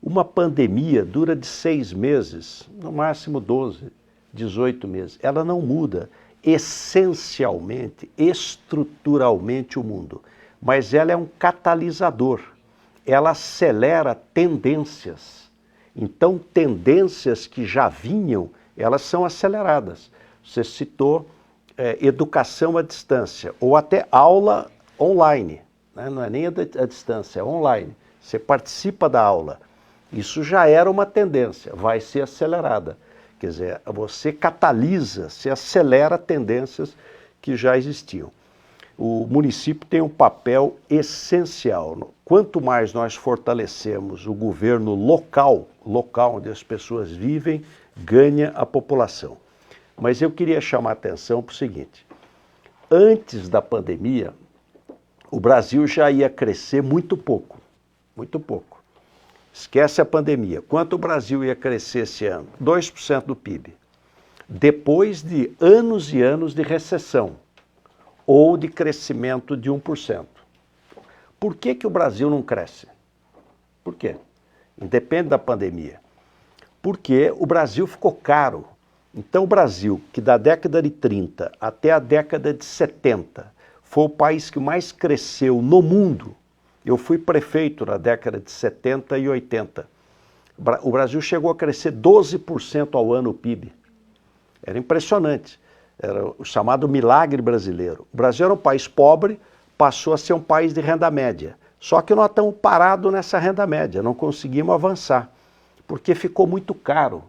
Uma pandemia dura de 6 meses, no máximo 12, 18 meses. Ela não muda essencialmente, estruturalmente o mundo, mas ela é um catalisador. Ela acelera tendências. Então, tendências que já vinham, elas são aceleradas. Você citou educação à distância, ou até aula online, né? Não é nem a distância, é online. Você participa da aula. Isso já era uma tendência, vai ser acelerada. Quer dizer, você catalisa, você acelera tendências que já existiam. O município tem um papel essencial. Quanto mais nós fortalecemos o governo local onde as pessoas vivem, ganha a população. Mas eu queria chamar a atenção para o seguinte: antes da pandemia, o Brasil já ia crescer muito pouco. Esquece a pandemia. Quanto o Brasil ia crescer esse ano? 2% do PIB. Depois de anos e anos de recessão, ou de crescimento de 1%. Por que o Brasil não cresce? Por quê? Independe da pandemia. Porque o Brasil ficou caro. Então o Brasil, que da década de 30 até a década de 70, foi o país que mais cresceu no mundo. Eu fui prefeito na década de 70 e 80. O Brasil chegou a crescer 12% ao ano o PIB. Era impressionante. Era o chamado milagre brasileiro. O Brasil era um país pobre, passou a ser um país de renda média. Só que nós estamos parados nessa renda média, não conseguimos avançar, porque ficou muito caro.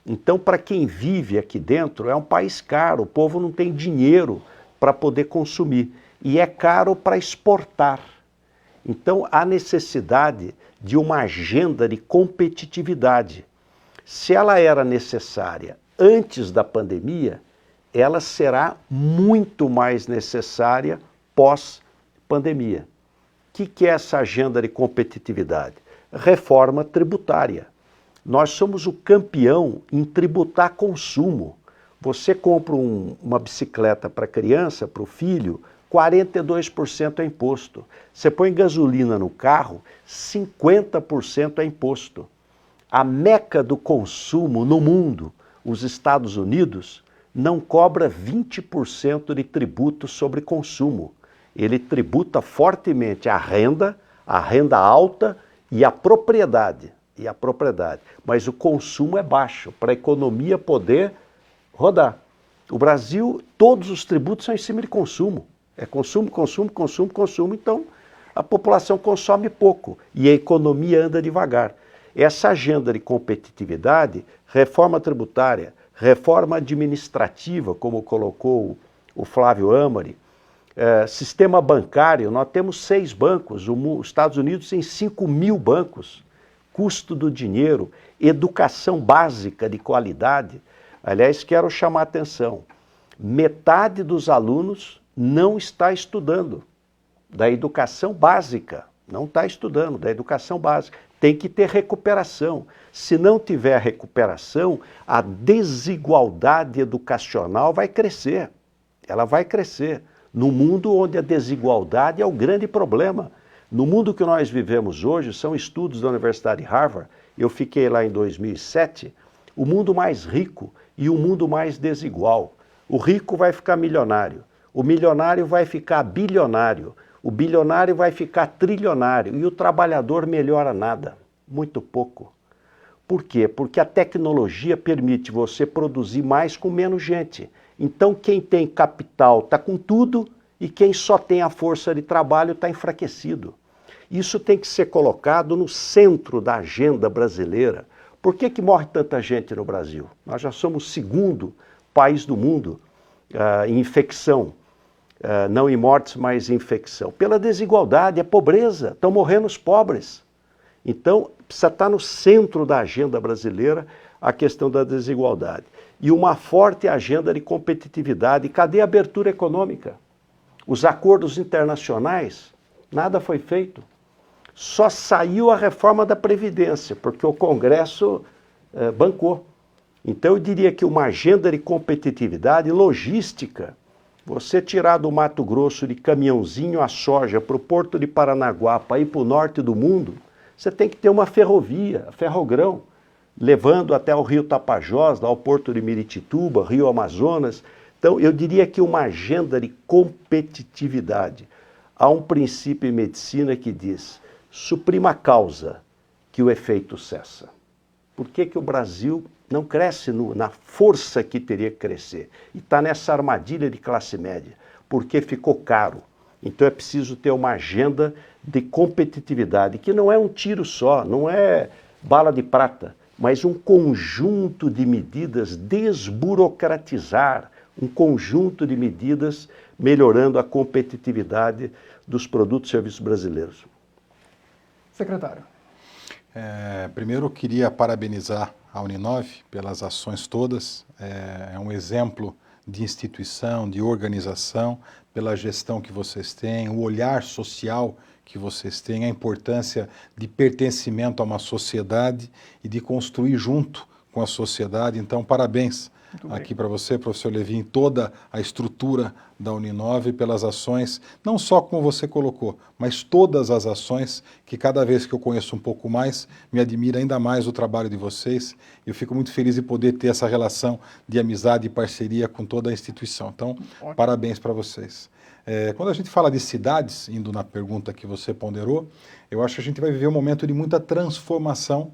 Então, para quem vive aqui dentro, é um país caro, o povo não tem dinheiro para poder consumir. E é caro para exportar. Então, há necessidade de uma agenda de competitividade. Se ela era necessária antes da pandemia, ela será muito mais necessária pós-pandemia. O que é essa agenda de competitividade? Reforma tributária. Nós somos o campeão em tributar consumo. Você compra uma bicicleta para a criança, para o filho, 42% é imposto. Você põe gasolina no carro, 50% é imposto. A meca do consumo no mundo, os Estados Unidos, não cobra 20% de tributo sobre consumo. Ele tributa fortemente a renda alta e a propriedade. Mas o consumo é baixo, para a economia poder rodar. O Brasil, todos os tributos são em cima de consumo. É consumo, consumo, consumo, consumo. Então, a população consome pouco e a economia anda devagar. Essa agenda de competitividade, reforma tributária, reforma administrativa, como colocou o Flávio Amari, sistema bancário, nós temos 6 bancos, os Estados Unidos tem 5.000 bancos, custo do dinheiro, educação básica de qualidade. Aliás, quero chamar a atenção, metade dos alunos não está estudando da educação básica, não está estudando da educação básica. Tem que ter recuperação. Se não tiver recuperação, a desigualdade educacional vai crescer. Ela vai crescer. No mundo onde a desigualdade é o grande problema. No mundo que nós vivemos hoje, são estudos da Universidade de Harvard, eu fiquei lá em 2007, o mundo mais rico e o mundo mais desigual. O rico vai ficar milionário, o milionário vai ficar bilionário, o bilionário vai ficar trilionário e o trabalhador melhora nada, muito pouco. Por quê? Porque a tecnologia permite você produzir mais com menos gente. Então quem tem capital está com tudo e quem só tem a força de trabalho está enfraquecido. Isso tem que ser colocado no centro da agenda brasileira. Por que morre tanta gente no Brasil? Nós já somos o 2º país do mundo em infecção. Não em mortes, mas em infecção. Pela desigualdade, a pobreza, estão morrendo os pobres. Então, precisa estar no centro da agenda brasileira a questão da desigualdade. E uma forte agenda de competitividade. Cadê a abertura econômica? Os acordos internacionais, nada foi feito. Só saiu a reforma da Previdência, porque o Congresso bancou. Então, eu diria que uma agenda de competitividade logística, você tirar do Mato Grosso de caminhãozinho a soja para o Porto de Paranaguá, para ir para o norte do mundo, você tem que ter uma ferrovia, ferrogrão, levando até o Rio Tapajós, lá ao Porto de Miritituba, Rio Amazonas. Então, eu diria que uma agenda de competitividade. Há um princípio em medicina que diz, suprima a causa, que o efeito cessa. Por que o Brasil não cresce na força que teria que crescer? E está nessa armadilha de classe média, porque ficou caro. Então é preciso ter uma agenda de competitividade, que não é um tiro só, não é bala de prata, mas um conjunto de medidas, desburocratizar, um conjunto de medidas melhorando a competitividade dos produtos e serviços brasileiros. Secretário. Primeiro, eu queria parabenizar a Uninove pelas ações todas. É um exemplo de instituição, de organização, pela gestão que vocês têm, o olhar social que vocês têm, a importância de pertencimento a uma sociedade e de construir junto com a sociedade. Então, parabéns aqui para você, professor Levi, em toda a estrutura da Uninove, pelas ações, não só como você colocou, mas todas as ações que cada vez que eu conheço um pouco mais, me admira ainda mais o trabalho de vocês. Eu fico muito feliz de poder ter essa relação de amizade e parceria com toda a instituição. Então, parabéns para vocês. Quando a gente fala de cidades, indo na pergunta que você ponderou, eu acho que a gente vai viver um momento de muita transformação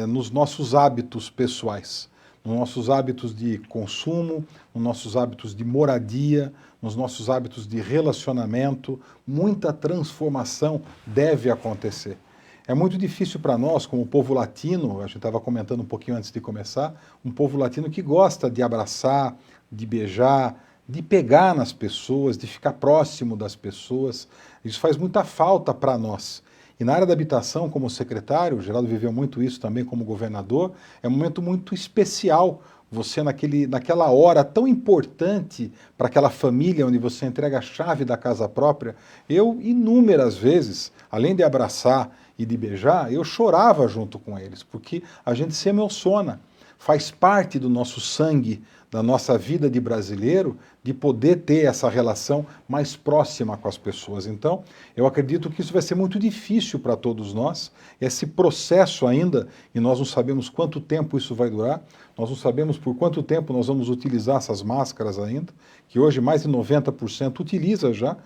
nos nossos hábitos pessoais, nos nossos hábitos de consumo, nos nossos hábitos de moradia, nos nossos hábitos de relacionamento. Muita transformação deve acontecer. É muito difícil para nós, como povo latino, a gente estava comentando um pouquinho antes de começar, um povo latino que gosta de abraçar, de beijar, de pegar nas pessoas, de ficar próximo das pessoas. Isso faz muita falta para nós. E na área da habitação, como secretário, o Geraldo viveu muito isso também como governador, é um momento muito especial, você naquela hora tão importante para aquela família onde você entrega a chave da casa própria. Eu, inúmeras vezes, além de abraçar e de beijar, eu chorava junto com eles, porque a gente se emociona, faz parte do nosso sangue, da nossa vida de brasileiro, de poder ter essa relação mais próxima com as pessoas. Então, eu acredito que isso vai ser muito difícil para todos nós, esse processo ainda, e nós não sabemos quanto tempo isso vai durar, nós não sabemos por quanto tempo nós vamos utilizar essas máscaras ainda, que hoje mais de 90% utiliza já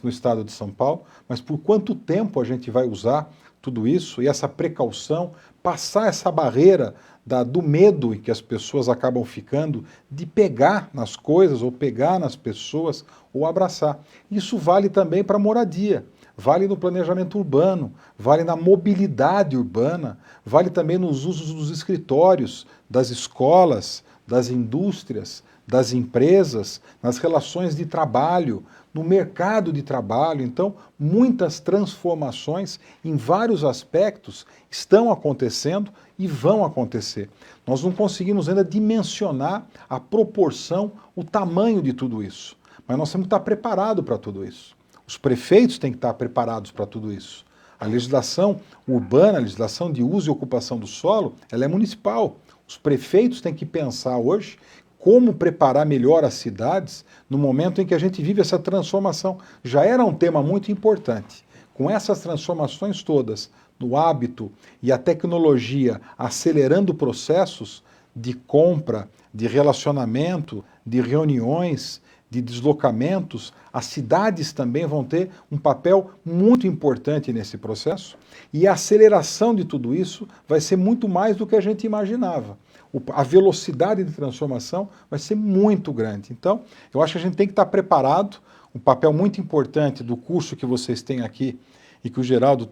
no estado de São Paulo, mas por quanto tempo a gente vai usar tudo isso e essa precaução, passar essa barreira do medo em que as pessoas acabam ficando de pegar nas coisas ou pegar nas pessoas ou abraçar. Isso vale também para a moradia, vale no planejamento urbano, vale na mobilidade urbana, vale também nos usos dos escritórios, das escolas, das indústrias, das empresas, nas relações de trabalho, no mercado de trabalho. Então, muitas transformações em vários aspectos estão acontecendo e vão acontecer. Nós não conseguimos ainda dimensionar a proporção, o tamanho de tudo isso. Mas nós temos que estar preparados para tudo isso. Os prefeitos têm que estar preparados para tudo isso. A legislação urbana, a legislação de uso e ocupação do solo, ela é municipal. Os prefeitos têm que pensar hoje como preparar melhor as cidades no momento em que a gente vive essa transformação. Já era um tema muito importante. Com essas transformações todas, no hábito e a tecnologia acelerando processos de compra, de relacionamento, de reuniões, de deslocamentos, as cidades também vão ter um papel muito importante nesse processo e a aceleração de tudo isso vai ser muito mais do que a gente imaginava. A velocidade de transformação vai ser muito grande. Então, eu acho que a gente tem que estar preparado. Um papel muito importante do curso que vocês têm aqui e que o Geraldo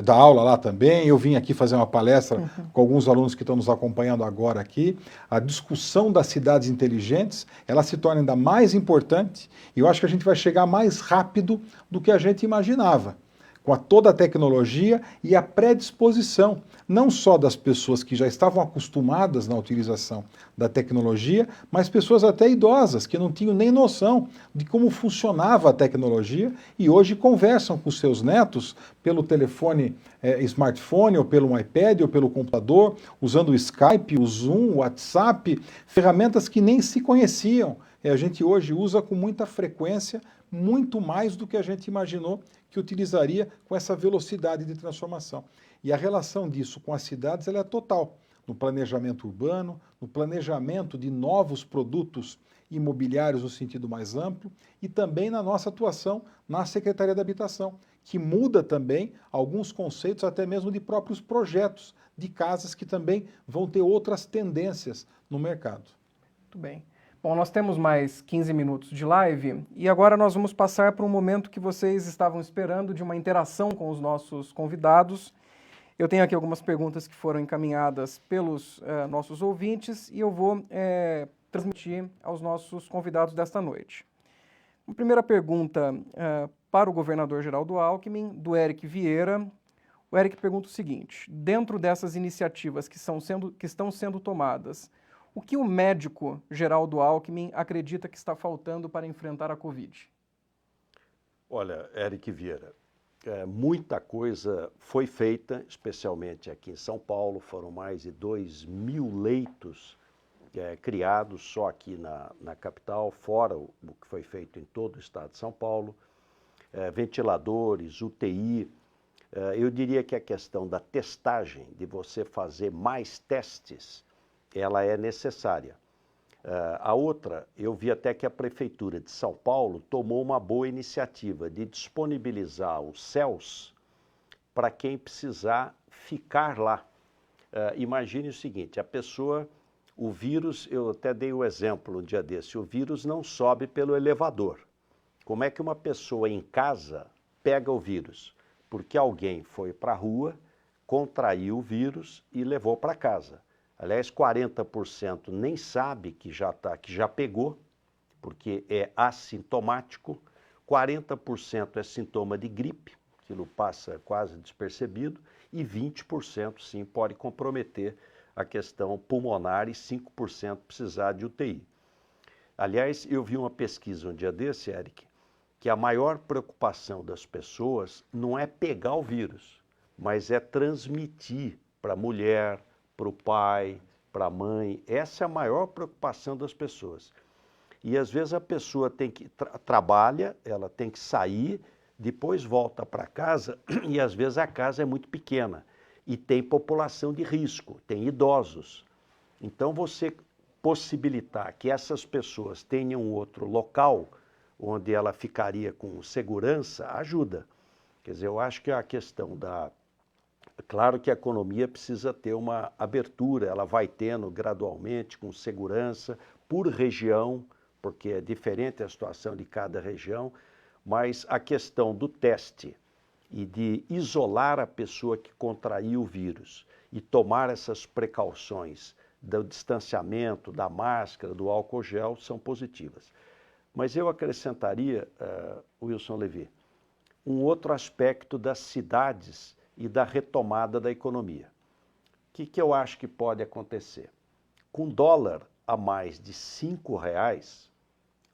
dá aula lá também. Eu vim aqui fazer uma palestra com alguns alunos que estão nos acompanhando agora aqui. A discussão das cidades inteligentes, ela se torna ainda mais importante e eu acho que a gente vai chegar mais rápido do que a gente imaginava, com toda a tecnologia e a predisposição, não só das pessoas que já estavam acostumadas na utilização da tecnologia, mas pessoas até idosas, que não tinham nem noção de como funcionava a tecnologia e hoje conversam com seus netos pelo telefone smartphone, ou pelo iPad, ou pelo computador, usando o Skype, o Zoom, o WhatsApp, ferramentas que nem se conheciam. E a gente hoje usa com muita frequência, muito mais do que a gente imaginou que utilizaria com essa velocidade de transformação. E a relação disso com as cidades ela é total, no planejamento urbano, no planejamento de novos produtos imobiliários no sentido mais amplo e também na nossa atuação na Secretaria da Habitação, que muda também alguns conceitos até mesmo de próprios projetos de casas que também vão ter outras tendências no mercado. Muito bem. Bom, nós temos mais 15 minutos de live e agora nós vamos passar para um momento que vocês estavam esperando de uma interação com os nossos convidados. Eu tenho aqui algumas perguntas que foram encaminhadas pelos nossos ouvintes e eu vou transmitir aos nossos convidados desta noite. Uma primeira pergunta para o governador Geraldo Alckmin, do Eric Vieira. O Eric pergunta o seguinte: dentro dessas iniciativas que estão sendo tomadas, o que o médico Geraldo Alckmin acredita que está faltando para enfrentar a Covid? Olha, Eric Vieira, muita coisa foi feita, especialmente aqui em São Paulo. Foram mais de 2.000 leitos criados só aqui na capital, fora o que foi feito em todo o estado de São Paulo. Ventiladores, UTI. Eu diria que a questão da testagem, de você fazer mais testes, ela é necessária. A outra, eu vi até que a Prefeitura de São Paulo tomou uma boa iniciativa de disponibilizar os CELS para quem precisar ficar lá. Imagine o seguinte, a pessoa, o vírus, eu até dei o exemplo um dia desse, o vírus não sobe pelo elevador. Como é que uma pessoa em casa pega o vírus? Porque alguém foi para a rua, contraiu o vírus e levou para casa. Aliás, 40% nem sabe que já pegou, porque é assintomático. 40% é sintoma de gripe, aquilo passa quase despercebido, e 20% sim pode comprometer a questão pulmonar e 5% precisar de UTI. Aliás, eu vi uma pesquisa um dia desse, Eric, que a maior preocupação das pessoas não é pegar o vírus, mas é transmitir para a mulher, para o pai, para a mãe. Essa é a maior preocupação das pessoas. E às vezes a pessoa trabalha, ela tem que sair, depois volta para casa e às vezes a casa é muito pequena e tem população de risco, tem idosos. Então você possibilitar que essas pessoas tenham outro local onde ela ficaria com segurança ajuda. Quer dizer, eu acho que a questão Claro que a economia precisa ter uma abertura, ela vai tendo gradualmente, com segurança, por região, porque é diferente a situação de cada região, mas a questão do teste e de isolar a pessoa que contraiu o vírus e tomar essas precauções do distanciamento, da máscara, do álcool gel, são positivas. Mas eu acrescentaria, Wilson Levy, um outro aspecto das cidades e da retomada da economia. O que eu acho que pode acontecer? Com dólar a mais de R$ 5,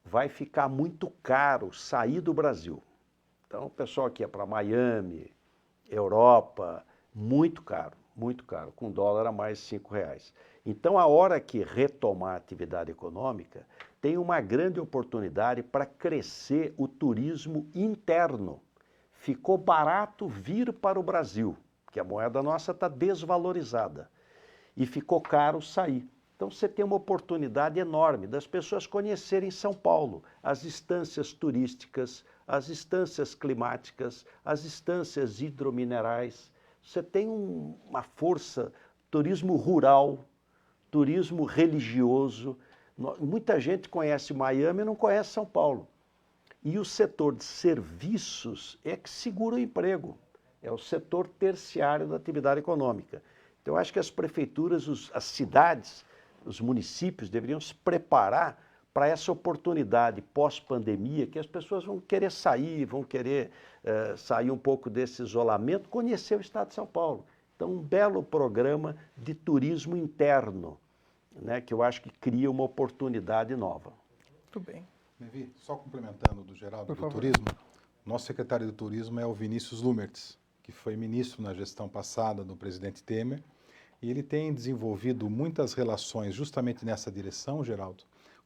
vai ficar muito caro sair do Brasil. Então, o pessoal que ia para Miami, Europa, muito caro, com dólar a mais de R$ 5. Então, a hora que retomar a atividade econômica, tem uma grande oportunidade para crescer o turismo interno. Ficou barato vir para o Brasil, porque a moeda nossa está desvalorizada, e ficou caro sair. Então você tem uma oportunidade enorme das pessoas conhecerem São Paulo, as estâncias turísticas, as estâncias climáticas, as estâncias hidrominerais. Você tem uma força, turismo rural, turismo religioso. Muita gente conhece Miami e não conhece São Paulo. E o setor de serviços é que segura o emprego, é o setor terciário da atividade econômica. Então, eu acho que as prefeituras, as cidades, os municípios deveriam se preparar para essa oportunidade pós-pandemia, que as pessoas vão querer sair, vão querer sair um pouco desse isolamento, conhecer o estado de São Paulo. Então, um belo programa de turismo interno, né, que eu acho que cria uma oportunidade nova. Muito bem. Levi, só complementando do Geraldo do Turismo, nosso secretário de Turismo é o Vinícius Lumertz, que foi ministro na gestão passada do presidente Temer, e ele tem desenvolvido muitas relações justamente nessa direção, Geraldo,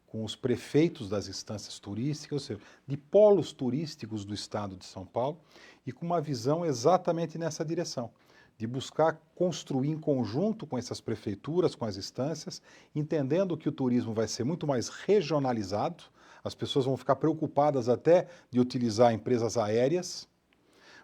com os prefeitos das instâncias turísticas, ou seja, de polos turísticos do estado de São Paulo, e com uma visão exatamente nessa direção, de buscar construir em conjunto com essas prefeituras, com as instâncias, entendendo que o turismo vai ser muito mais regionalizado, as pessoas vão ficar preocupadas até de utilizar empresas aéreas.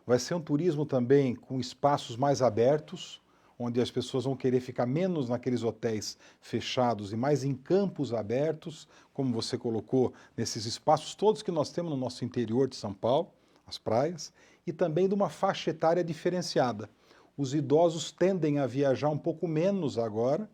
Vai ser um turismo também com espaços mais abertos, onde as pessoas vão querer ficar menos naqueles hotéis fechados e mais em campos abertos, como você colocou, nesses espaços todos que nós temos no nosso interior de São Paulo, as praias, e também de uma faixa etária diferenciada. Os idosos tendem a viajar um pouco menos agora,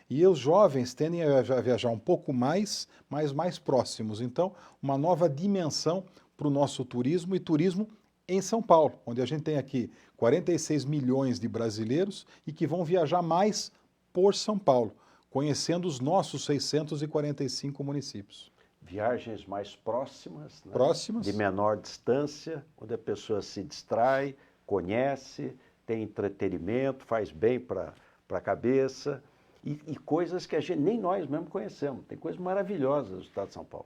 e os jovens tendem a viajar um pouco mais, mas mais próximos. Então, uma nova dimensão para o nosso turismo, e turismo em São Paulo, onde a gente tem aqui 46 milhões de brasileiros e que vão viajar mais por São Paulo, conhecendo os nossos 645 municípios. Viagens mais próximas, né? Próximas. De menor distância, onde a pessoa se distrai, conhece, tem entretenimento, faz bem para a cabeça. E coisas que nem nós mesmo conhecemos. Tem coisas maravilhosas do estado de São Paulo.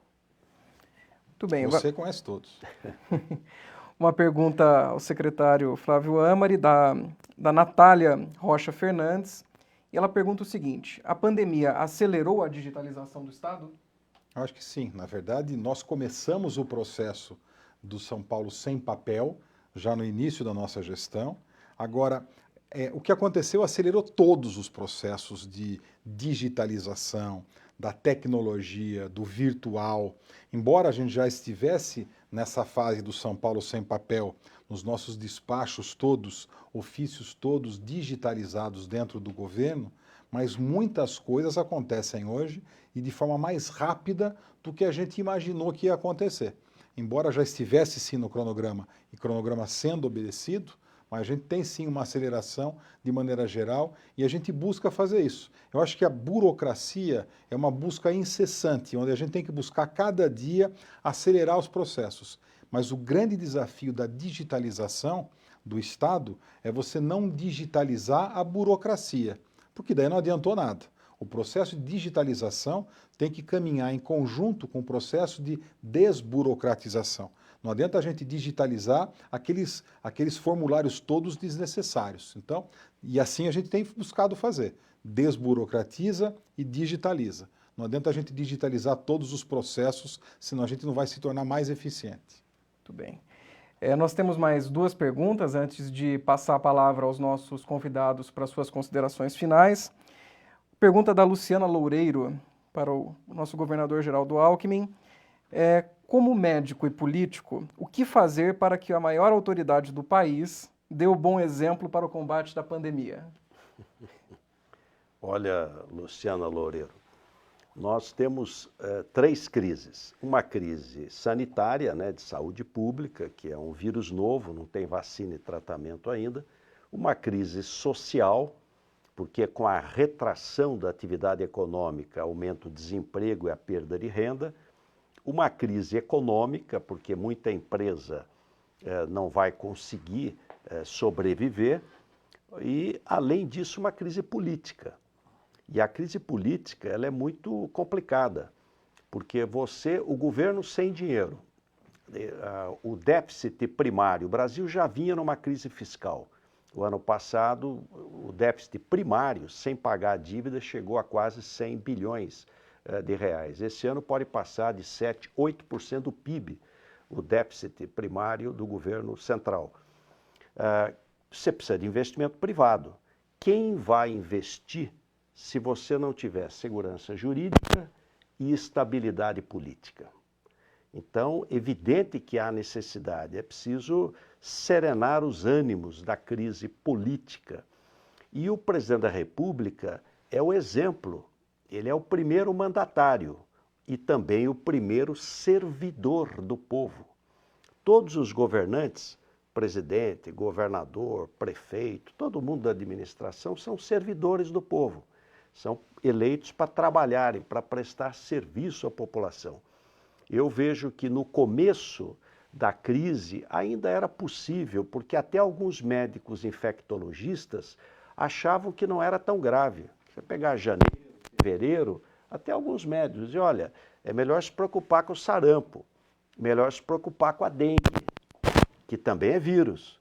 Muito bem. Você conhece todos. Uma pergunta ao secretário Flávio Amari, da Natália Rocha Fernandes. E ela pergunta o seguinte: a pandemia acelerou a digitalização do Estado? Eu acho que sim. Na verdade, nós começamos o processo do São Paulo sem papel, já no início da nossa gestão. Agora, o que aconteceu acelerou todos os processos de digitalização, da tecnologia, do virtual. Embora a gente já estivesse nessa fase do São Paulo sem papel, nos nossos despachos todos, ofícios todos digitalizados dentro do governo, mas muitas coisas acontecem hoje e de forma mais rápida do que a gente imaginou que ia acontecer. Embora já estivesse sim no cronograma, e cronograma sendo obedecido, mas a gente tem sim uma aceleração de maneira geral e a gente busca fazer isso. Eu acho que a burocracia é uma busca incessante, onde a gente tem que buscar cada dia acelerar os processos. Mas o grande desafio da digitalização do Estado é você não digitalizar a burocracia, porque daí não adiantou nada. O processo de digitalização tem que caminhar em conjunto com o processo de desburocratização. Não adianta a gente digitalizar aqueles formulários todos desnecessários. Então, e assim a gente tem buscado fazer. Desburocratiza e digitaliza. Não adianta a gente digitalizar todos os processos, senão a gente não vai se tornar mais eficiente. Muito bem. Nós temos mais duas perguntas antes de passar a palavra aos nossos convidados para suas considerações finais. Pergunta da Luciana Loureiro para o nosso governador Geraldo Alckmin. Como médico e político, o que fazer para que a maior autoridade do país dê o bom exemplo para o combate da pandemia? Olha, Luciana Loureiro, nós temos 3 crises. Uma crise sanitária, né, de saúde pública, que é um vírus novo, não tem vacina e tratamento ainda. Uma crise social, porque com a retração da atividade econômica aumenta o desemprego e a perda de renda. Uma crise econômica, porque muita empresa não vai conseguir sobreviver. E, além disso, uma crise política. E a crise política ela é muito complicada, porque o governo sem dinheiro, o déficit primário, o Brasil já vinha numa crise fiscal. O ano passado, o déficit primário, sem pagar a dívida, chegou a quase 100 bilhões de reais. Esse ano pode passar de 7%, 8% do PIB, o déficit primário do governo central. Você precisa de investimento privado. Quem vai investir se você não tiver segurança jurídica e estabilidade política? Então, evidente que há necessidade, é preciso serenar os ânimos da crise política. E o presidente da República é o exemplo, ele é o primeiro mandatário e também o primeiro servidor do povo. Todos os governantes, presidente, governador, prefeito, todo mundo da administração são servidores do povo. São eleitos para trabalharem, para prestar serviço à população. Eu vejo que no começo da crise ainda era possível, porque até alguns médicos infectologistas achavam que não era tão grave. Você pegar janeiro, fevereiro, até alguns médicos diziam, olha, é melhor se preocupar com o sarampo, melhor se preocupar com a dengue, que também é vírus,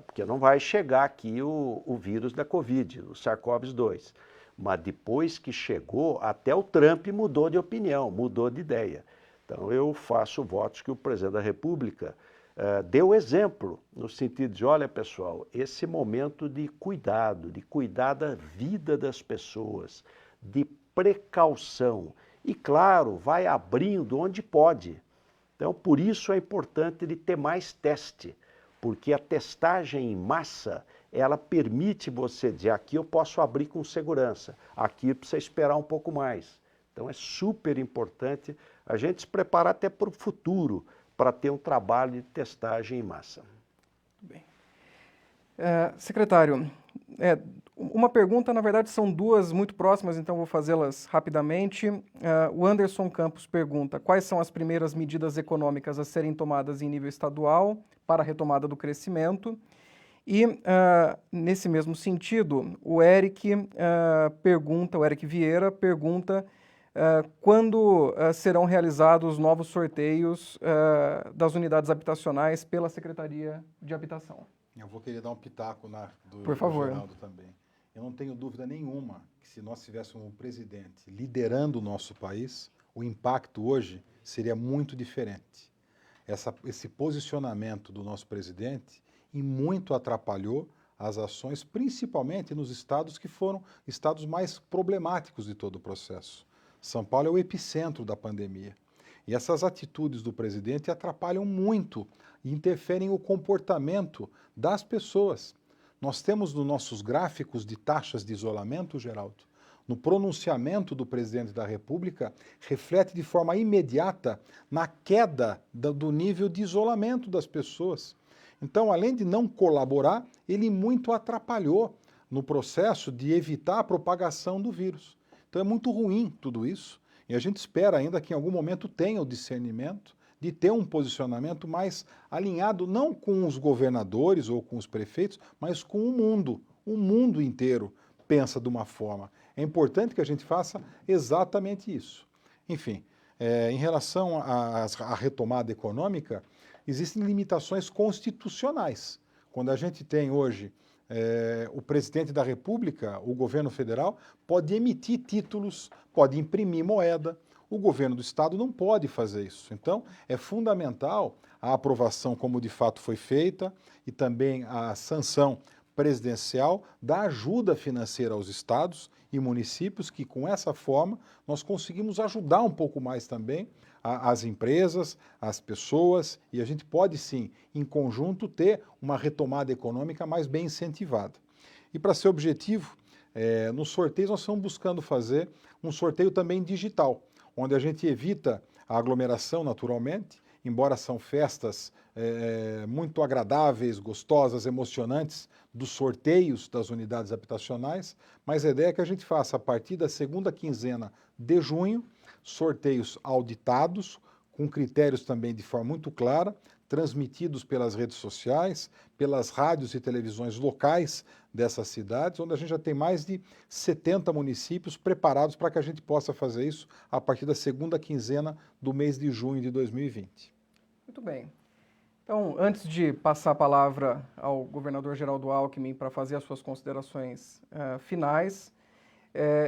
porque não vai chegar aqui o vírus da Covid, o SARS-CoV-2. Mas depois que chegou, até o Trump mudou de opinião, mudou de ideia. Então eu faço votos que o presidente da República deu exemplo, no sentido de, olha pessoal, esse momento de cuidar da vida das pessoas, de precaução. E claro, vai abrindo onde pode. Então por isso é importante ele ter mais teste, porque a testagem em massa, ela permite você dizer, aqui eu posso abrir com segurança, aqui precisa esperar um pouco mais. Então é super importante a gente se preparar até para o futuro, para ter um trabalho de testagem em massa. Bem. Secretário, uma pergunta, na verdade são duas muito próximas, então vou fazê-las rapidamente. O Anderson Campos pergunta, quais são as primeiras medidas econômicas a serem tomadas em nível estadual para a retomada do crescimento? E, nesse mesmo sentido, o Eric Vieira pergunta quando serão realizados novos sorteios das unidades habitacionais pela Secretaria de Habitação. Eu vou querer dar um pitaco Por favor. do Geraldo também. Eu não tenho dúvida nenhuma que se nós tivéssemos um presidente liderando o nosso país, o impacto hoje seria muito diferente. Esse posicionamento do nosso presidente e muito atrapalhou as ações, principalmente nos estados que foram estados mais problemáticos de todo o processo. São Paulo é o epicentro da pandemia. E essas atitudes do presidente atrapalham muito e interferem no comportamento das pessoas. Nós temos nos nossos gráficos de taxas de isolamento, Geraldo, no pronunciamento do presidente da República, reflete de forma imediata na queda do nível de isolamento das pessoas. Então, além de não colaborar, ele muito atrapalhou no processo de evitar a propagação do vírus. Então é muito ruim tudo isso, e a gente espera ainda que em algum momento tenha o discernimento de ter um posicionamento mais alinhado, não com os governadores ou com os prefeitos, mas com o mundo inteiro pensa de uma forma. É importante que a gente faça exatamente isso. Enfim, em relação à retomada econômica, existem limitações constitucionais. Quando a gente tem hoje o presidente da República, o governo federal, pode emitir títulos, pode imprimir moeda, o governo do estado não pode fazer isso. Então, é fundamental a aprovação como de fato foi feita e também a sanção presidencial da ajuda financeira aos estados e municípios, que com essa forma nós conseguimos ajudar um pouco mais também as empresas, as pessoas, e a gente pode sim, em conjunto, ter uma retomada econômica mais bem incentivada. E para ser objetivo, nos sorteios nós estamos buscando fazer um sorteio também digital, onde a gente evita a aglomeração naturalmente, embora são festas muito agradáveis, gostosas, emocionantes dos sorteios das unidades habitacionais, mas a ideia é que a gente faça a partir da segunda quinzena de junho, sorteios auditados, com critérios também de forma muito clara, transmitidos pelas redes sociais, pelas rádios e televisões locais dessas cidades, onde a gente já tem mais de 70 municípios preparados para que a gente possa fazer isso a partir da segunda quinzena do mês de junho de 2020. Muito bem. Então, antes de passar a palavra ao governador Geraldo Alckmin para fazer as suas considerações finais,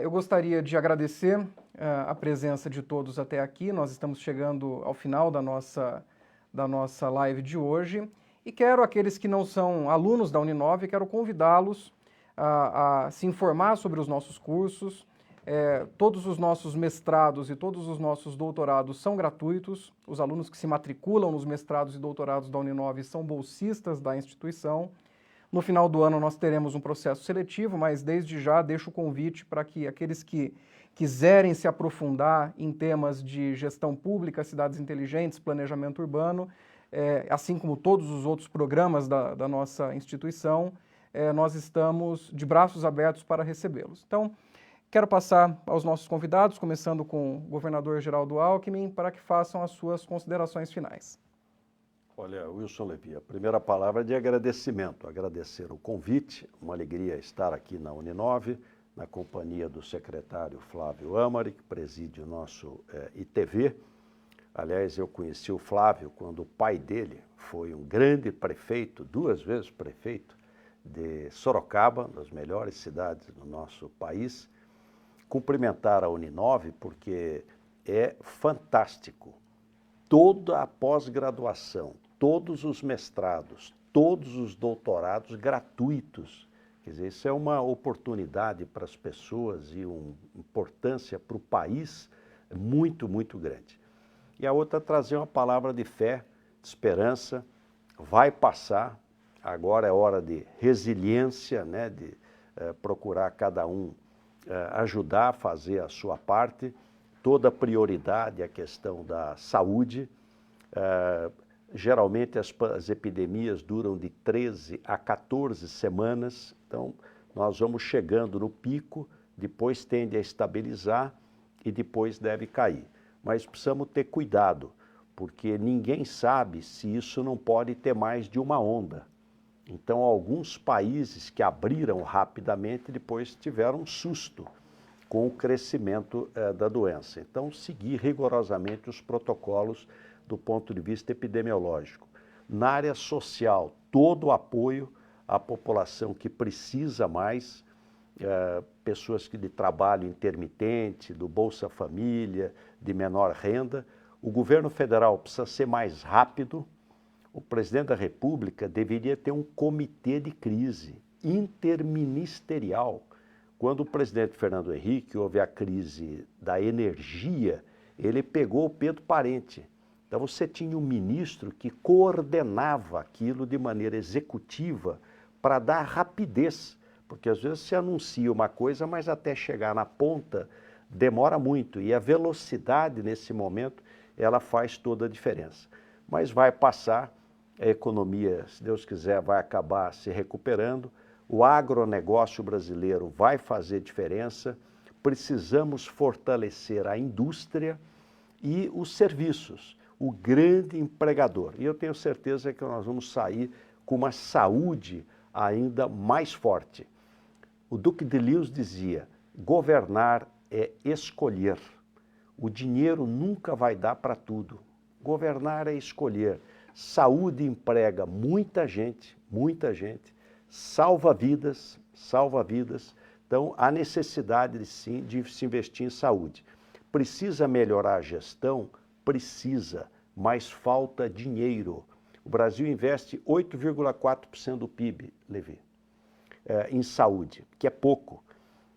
eu gostaria de agradecer a presença de todos até aqui. Nós estamos chegando ao final da nossa live de hoje e quero, aqueles que não são alunos da Uninove, quero convidá-los a se informar sobre os nossos cursos. Todos os nossos mestrados e todos os nossos doutorados são gratuitos. Os alunos que se matriculam nos mestrados e doutorados da Uninove são bolsistas da instituição. No final do ano nós teremos um processo seletivo, mas desde já deixo o convite para que aqueles que quiserem se aprofundar em temas de gestão pública, cidades inteligentes, planejamento urbano, assim como todos os outros programas da nossa instituição, nós estamos de braços abertos para recebê-los. Então, quero passar aos nossos convidados, começando com o governador Geraldo Alckmin, para que façam as suas considerações finais. Olha, Wilson Levy, a primeira palavra é de agradecimento, agradecer o convite, uma alegria estar aqui na Uninove, na companhia do secretário Flávio Amari, que preside o nosso ITV. Aliás, eu conheci o Flávio quando o pai dele foi um grande prefeito, 2 vezes prefeito, de Sorocaba, das melhores cidades do nosso país. Cumprimentar a Uninove porque é fantástico. Toda a pós-graduação, todos os mestrados, todos os doutorados gratuitos. Quer dizer, isso é uma oportunidade para as pessoas e uma importância para o país muito, muito grande. E a outra, trazer uma palavra de fé, de esperança, vai passar, agora é hora de resiliência, né, de procurar cada um ajudar a fazer a sua parte, toda prioridade a questão da saúde. Geralmente as epidemias duram de 13 a 14 semanas, então nós vamos chegando no pico, depois tende a estabilizar e depois deve cair. Mas precisamos ter cuidado, porque ninguém sabe se isso não pode ter mais de uma onda. Então, alguns países que abriram rapidamente, depois tiveram um susto com o crescimento da doença. Então, seguir rigorosamente os protocolos do ponto de vista epidemiológico. Na área social, todo o apoio à população que precisa mais, pessoas que de trabalho intermitente, do Bolsa Família, de menor renda. O governo federal precisa ser mais rápido. O presidente da República deveria ter um comitê de crise interministerial. Quando o presidente Fernando Henrique houve a crise da energia, ele pegou o Pedro Parente. Então você tinha um ministro que coordenava aquilo de maneira executiva para dar rapidez, porque às vezes se anuncia uma coisa, mas até chegar na ponta demora muito, e a velocidade nesse momento ela faz toda a diferença. Mas vai passar, a economia, se Deus quiser, vai acabar se recuperando, o agronegócio brasileiro vai fazer diferença, precisamos fortalecer a indústria e os serviços, o grande empregador. E eu tenho certeza que nós vamos sair com uma saúde ainda mais forte. O Duque de Lewis dizia, governar é escolher. O dinheiro nunca vai dar para tudo. Governar é escolher. Saúde emprega muita gente, salva vidas. Então, há necessidade de se investir em saúde. Precisa melhorar a gestão? Precisa, mas falta dinheiro. O Brasil investe 8,4% do PIB, Levi, em saúde, que é pouco.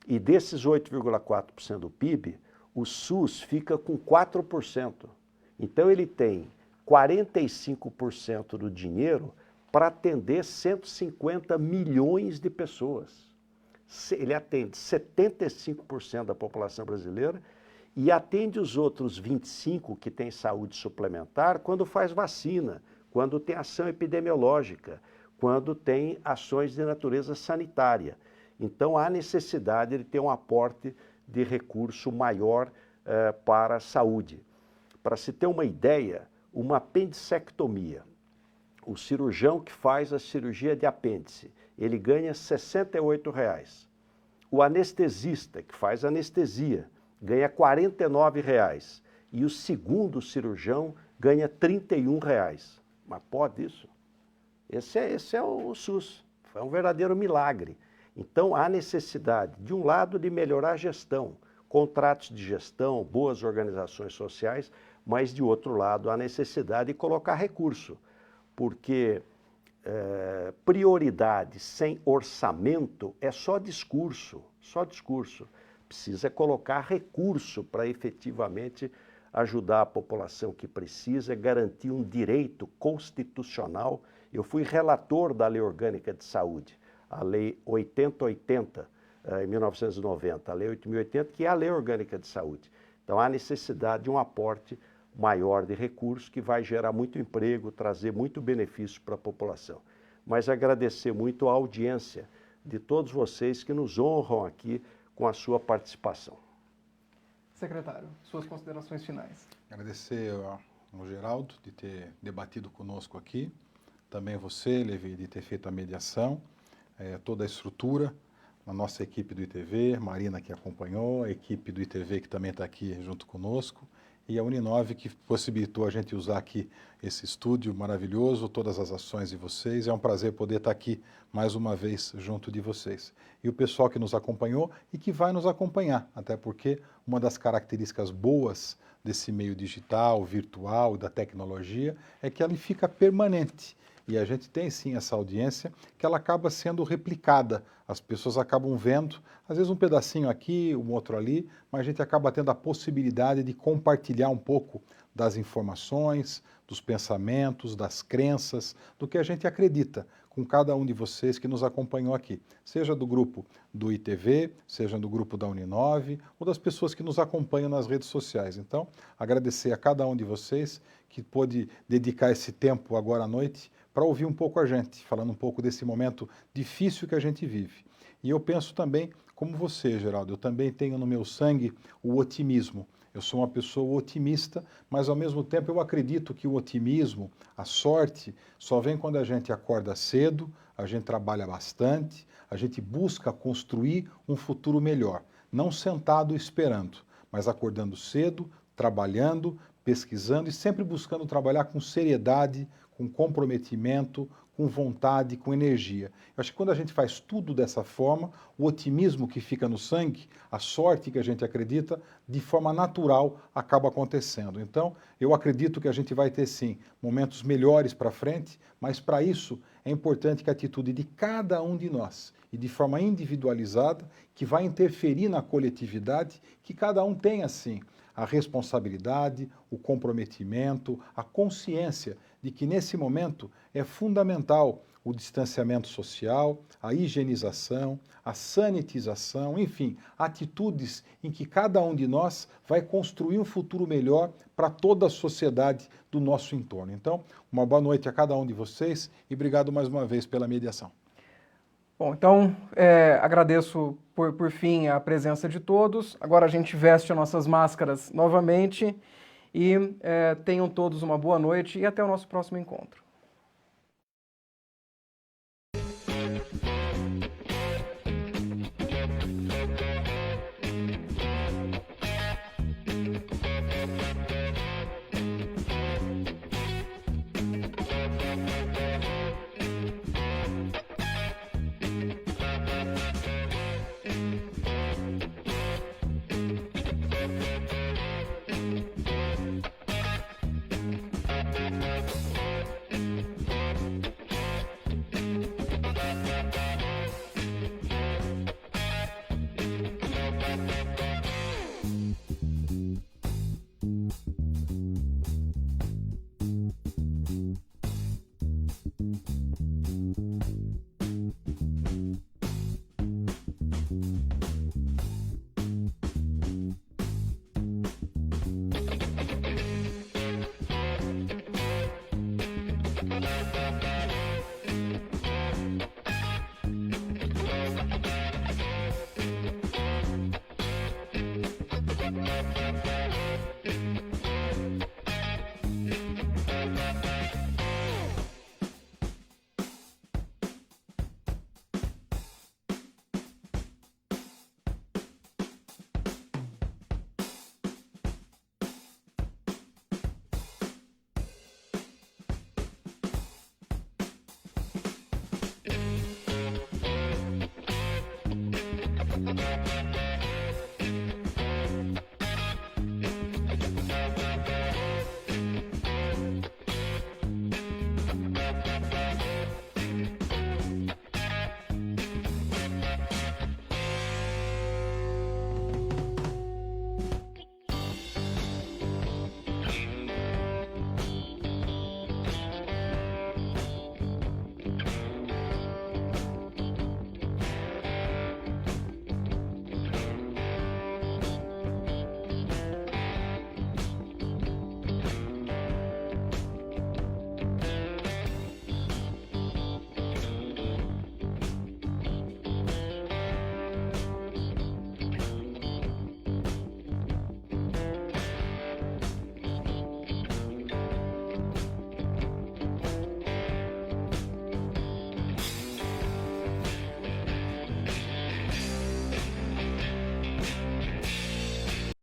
E desses 8,4% do PIB, o SUS fica com 4%. Então ele tem 45% do dinheiro para atender 150 milhões de pessoas. Ele atende 75% da população brasileira e atende os outros 25% que têm saúde suplementar quando faz vacina, quando tem ação epidemiológica, quando tem ações de natureza sanitária. Então há necessidade de ter um aporte de recurso maior para a saúde. Para se ter uma ideia, uma apendicectomia, o cirurgião que faz a cirurgia de apêndice, ele ganha R$ 68,00. O anestesista que faz anestesia ganha R$ 49,00. E o segundo cirurgião ganha R$ 31,00. Mas pode isso? Esse é o SUS. É um verdadeiro milagre. Então há necessidade, de um lado, de melhorar a gestão, contratos de gestão, boas organizações sociais, mas de outro lado há necessidade de colocar recurso, porque prioridade sem orçamento é só discurso, só discurso. Precisa colocar recurso para efetivamente ajudar a população que precisa, garantir um direito constitucional. Eu fui relator da Lei Orgânica de Saúde, a Lei 8080, em 1990, a Lei 8080, que é a Lei Orgânica de Saúde. Então há necessidade de um aporte maior de recursos que vai gerar muito emprego, trazer muito benefício para a população. Mas agradecer muito a audiência de todos vocês que nos honram aqui com a sua participação. Secretário, suas considerações finais. Agradecer ao Geraldo de ter debatido conosco aqui, também você, Levi, de ter feito a mediação, toda a estrutura, a nossa equipe do ITV, Marina que acompanhou, a equipe do ITV que também está aqui junto conosco, e a Uninove que possibilitou a gente usar aqui esse estúdio maravilhoso, todas as ações de vocês. É um prazer poder estar aqui mais uma vez junto de vocês. E o pessoal que nos acompanhou e que vai nos acompanhar, até porque uma das características boas desse meio digital, virtual, da tecnologia, é que ele fica permanente. E a gente tem sim essa audiência que ela acaba sendo replicada. As pessoas acabam vendo, às vezes um pedacinho aqui, um outro ali, mas a gente acaba tendo a possibilidade de compartilhar um pouco das informações, dos pensamentos, das crenças, do que a gente acredita com cada um de vocês que nos acompanhou aqui. Seja do grupo do ITV, seja do grupo da Uninove, ou das pessoas que nos acompanham nas redes sociais. Então, agradecer a cada um de vocês que pôde dedicar esse tempo agora à noite para ouvir um pouco a gente, falando um pouco desse momento difícil que a gente vive. E eu penso também, como você, Geraldo, eu também tenho no meu sangue o otimismo. Eu sou uma pessoa otimista, mas ao mesmo tempo eu acredito que o otimismo, a sorte, só vem quando a gente acorda cedo, a gente trabalha bastante, a gente busca construir um futuro melhor. Não sentado esperando, mas acordando cedo, trabalhando, pesquisando e sempre buscando trabalhar com seriedade, com comprometimento, com vontade, com energia. Eu acho que quando a gente faz tudo dessa forma, o otimismo que fica no sangue, a sorte que a gente acredita, de forma natural acaba acontecendo. Então, eu acredito que a gente vai ter sim momentos melhores para frente, mas para isso é importante que a atitude de cada um de nós, e de forma individualizada, que vai interferir na coletividade, que cada um tenha sim a responsabilidade, o comprometimento, a consciência de que nesse momento é fundamental o distanciamento social, a higienização, a sanitização, enfim, atitudes em que cada um de nós vai construir um futuro melhor para toda a sociedade do nosso entorno. Então, uma boa noite a cada um de vocês e obrigado mais uma vez pela mediação. Bom, então agradeço por fim a presença de todos. Agora a gente veste as nossas máscaras novamente e tenham todos uma boa noite e até o nosso próximo encontro.